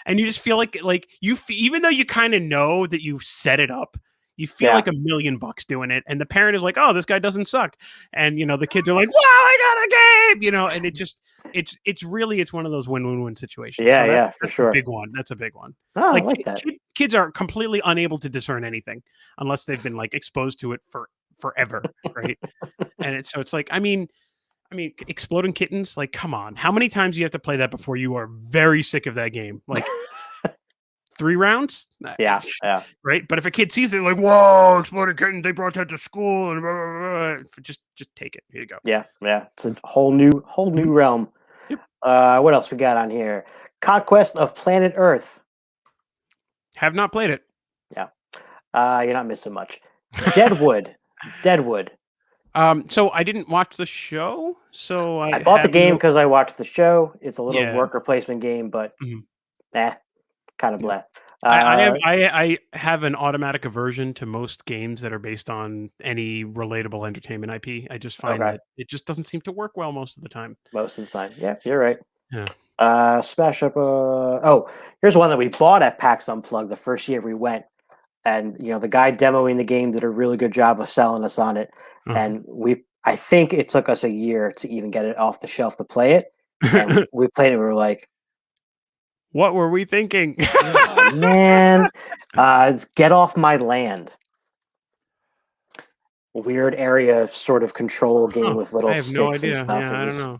And you just feel like even though you kind of know that you set it up, you feel Yeah. like $1,000,000 doing it, and the parent is like, "Oh, this guy doesn't suck," and the kids are like, "Wow, I got a game!" And it's one of those win-win-win situations. Yeah. So Yeah. For that's a sure. big one. That's a big one. Oh, I Like like that. kids are completely unable to discern anything unless they've been like exposed to it for forever, right? And it's like, Exploding Kittens, like, come on. How many times do you have to play that before you are very sick of that game? Like 3 rounds? Yeah. Yeah. Right? But if a kid sees it, like, whoa, Exploding Kittens, they brought that to school, and blah, blah, blah. Just take it. Here you go. Yeah. Yeah. It's a whole new Mhm. realm. Yep. What else we got on here? Conquest of Planet Earth. Have not played it. Yeah. You're not missing much. Deadwood. Deadwood. So I didn't watch the show, so I I bought the have game no. because I watched the show. It's a little Yeah. worker placement game, but Mhm. kind of Yeah. blah. I have an automatic aversion to most games that are based on any relatable entertainment IP. I just find Okay. that it just doesn't seem to work well most of the time. Most of the time. Yeah, you're right. Yeah. Smash up. Oh, here's one that we bought at PAX Unplugged the first year we went, and the guy demoing the game did a really good job of selling us on it, and I think it took us a year to even get it off the shelf to play it, and we played it. And we were like, What were we thinking? oh, man, it's Get Off My Land. Weird area sort of control game Huh. with I little have no sticks and idea. stuff. Yeah, It I don't was, know.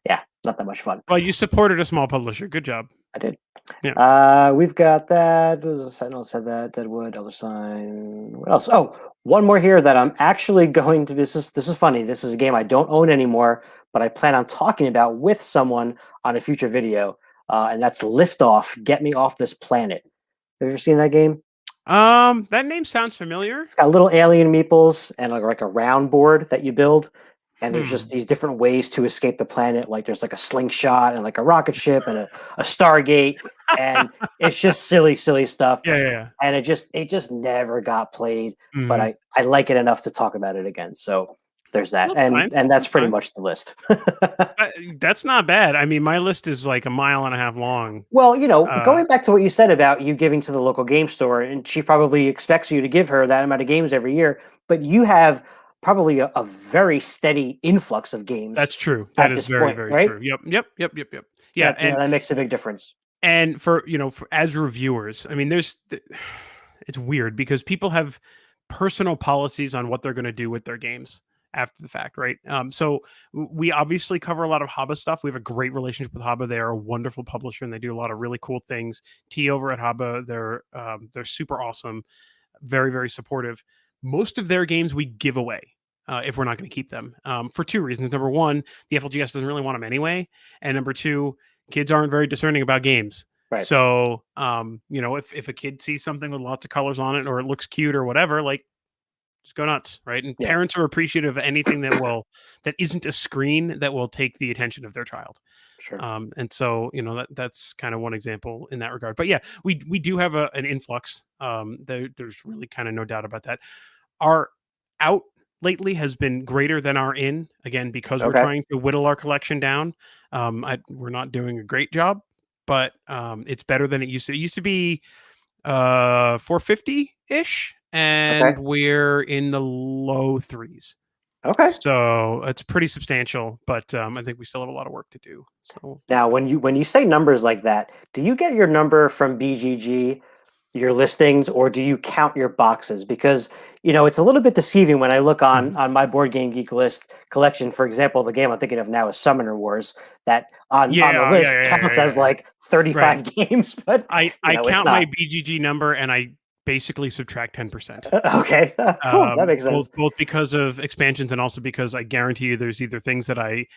yeah, not that much fun. Well, you supported a small publisher. Good job. I did. Yeah. We've got that. I know said that. Deadwood, Elder Sign. What else? Oh, one more here that I'm actually going to. This is funny. This is a game I don't own anymore, but I plan on talking about with someone on a future video, and that's Liftoff. Get Me Off This Planet. Have you ever seen that game? That name sounds familiar. It's got little alien meeples and like a round board that you build. And there's just Hmm. these different ways to escape the planet. Like there's like a slingshot and like a rocket ship and a Stargate. And it's just silly, silly stuff. Yeah, yeah, yeah. And it just never got played. But Mhm. I like it enough to talk about it again. So there's that. That's And fine. and that's That's pretty fine. much the list. That's not bad. I mean, my list is like a mile and a half long. Well, Uh, going back to what you said about you giving to the local game store, and she probably expects you to give her that amount of games every year, but you have probably a very steady influx of games that's true. That at is this very, point, very right? true. Yep, yep, yep, yep, yep. Yeah, That that makes a big difference. and for as reviewers, I mean, it's weird because people have personal policies on what they're going to do with their games after the fact, right? So we obviously cover a lot of Haba stuff. We have a great relationship with Haba. They are a wonderful publisher, and they do a lot of really cool things. T over at Haba, they're super awesome, very very supportive. Most of their games we give away. If we're not going to keep them, for two reasons. Number one, the FLGS doesn't really want them anyway, and number two, kids aren't very discerning about games. Right. So, if a kid sees something with lots of colors on it, or it looks cute or whatever, like, just go nuts, right? And Yeah. parents are appreciative of anything that isn't a screen that will take the attention of their child. Sure. And so, that's kind of one example in that regard. But yeah, we do have an influx. There's really kind of no doubt about that. Our out lately has been greater than our in, again, because we're Okay. trying to whittle our collection down. We're not doing a great job, but it's better than it used to. It used to be 450 ish, and Okay. we're in the low threes. Okay. So it's pretty substantial, but I think we still have a lot of work to do. So Now, when you say numbers like that, do you get your number from BGG, your listings, or do you count your boxes? Because it's a little bit deceiving when I look on my Board Game Geek list collection. For example, the game I'm thinking of now is Summoner Wars, that on the yeah, yeah, list yeah, yeah, counts yeah, as yeah. like Right. 35 games, but I it's count my not. BGG number and I basically subtract 10%. Okay, cool. That makes sense. Both because of expansions and also because I guarantee you there's either things that I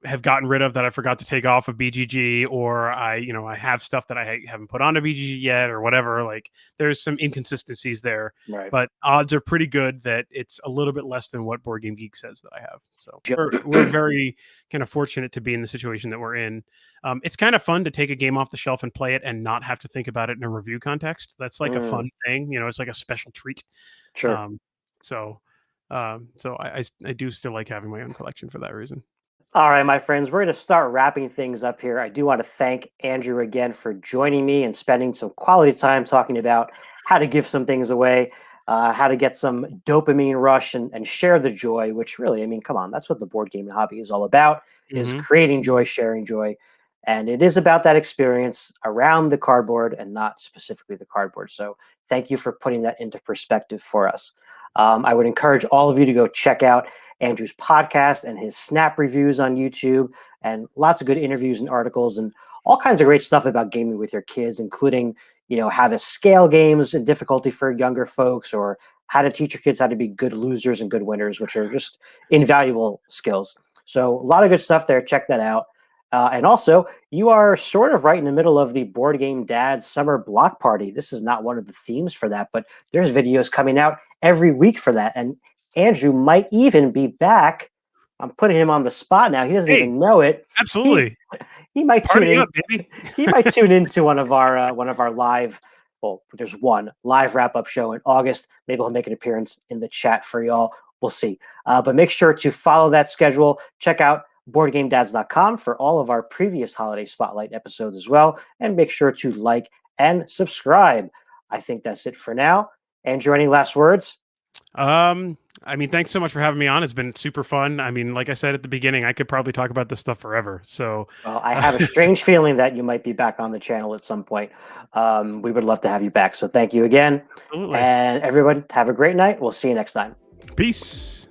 have gotten rid of that I forgot to take off of BGG, or I have stuff that I haven't put onto BGG yet, or whatever. Like, there's some inconsistencies there, Right. but odds are pretty good that it's a little bit less than what Board Game Geek says that I have. So Ju- we're very kind of fortunate to be in the situation that we're in. It's kind of fun to take a game off the shelf and play it and not have to think about it in a review context. That's like a Mm, fun thing, it's like a special treat. sure. Um, so I do still like having my own collection for that reason. All right, my friends, we're going to start wrapping things up here. I do want to thank Andrew again for joining me and spending some quality time talking about how to give some things away, how to get some dopamine rush and share the joy, which really, I mean, come on, that's what the board gaming hobby is all about, is Mm-hmm. creating joy, sharing joy. And it is about that experience around the cardboard and not specifically the cardboard. So thank you for putting that into perspective for us. I would encourage all of you to go check out Andrew's podcast and his snap reviews on YouTube, and lots of good interviews and articles and all kinds of great stuff about gaming with your kids, including how to scale games and difficulty for younger folks, or how to teach your kids how to be good losers and good winners, which are just invaluable skills. So a lot of good stuff there. Check that out. And also, you are sort of right in the middle of the Board Game Dads Summer Block Party. This is not one of the themes for that, but there's videos coming out every week for that. And Andrew might even be back. I'm putting him on the spot now. He doesn't Hey, even know it. absolutely. He might tune Party in. up, baby. He might tune into one of our live. Well, there's one live wrap up show in August. Maybe he'll make an appearance in the chat for y'all. We'll see. But make sure to follow that schedule. Check out boardgamedads.com for all of our previous holiday spotlight episodes as well. And make sure to like and subscribe. I think that's it for now. Andrew, any last words? I mean, thanks so much for having me on. It's been super fun. I mean, like I said at the beginning, I could probably talk about this stuff forever. So, Well, I have a strange feeling that you might be back on the channel at some point. We would love to have you back. So thank you again. absolutely. And everyone, have a great night. We'll see you next time. Peace.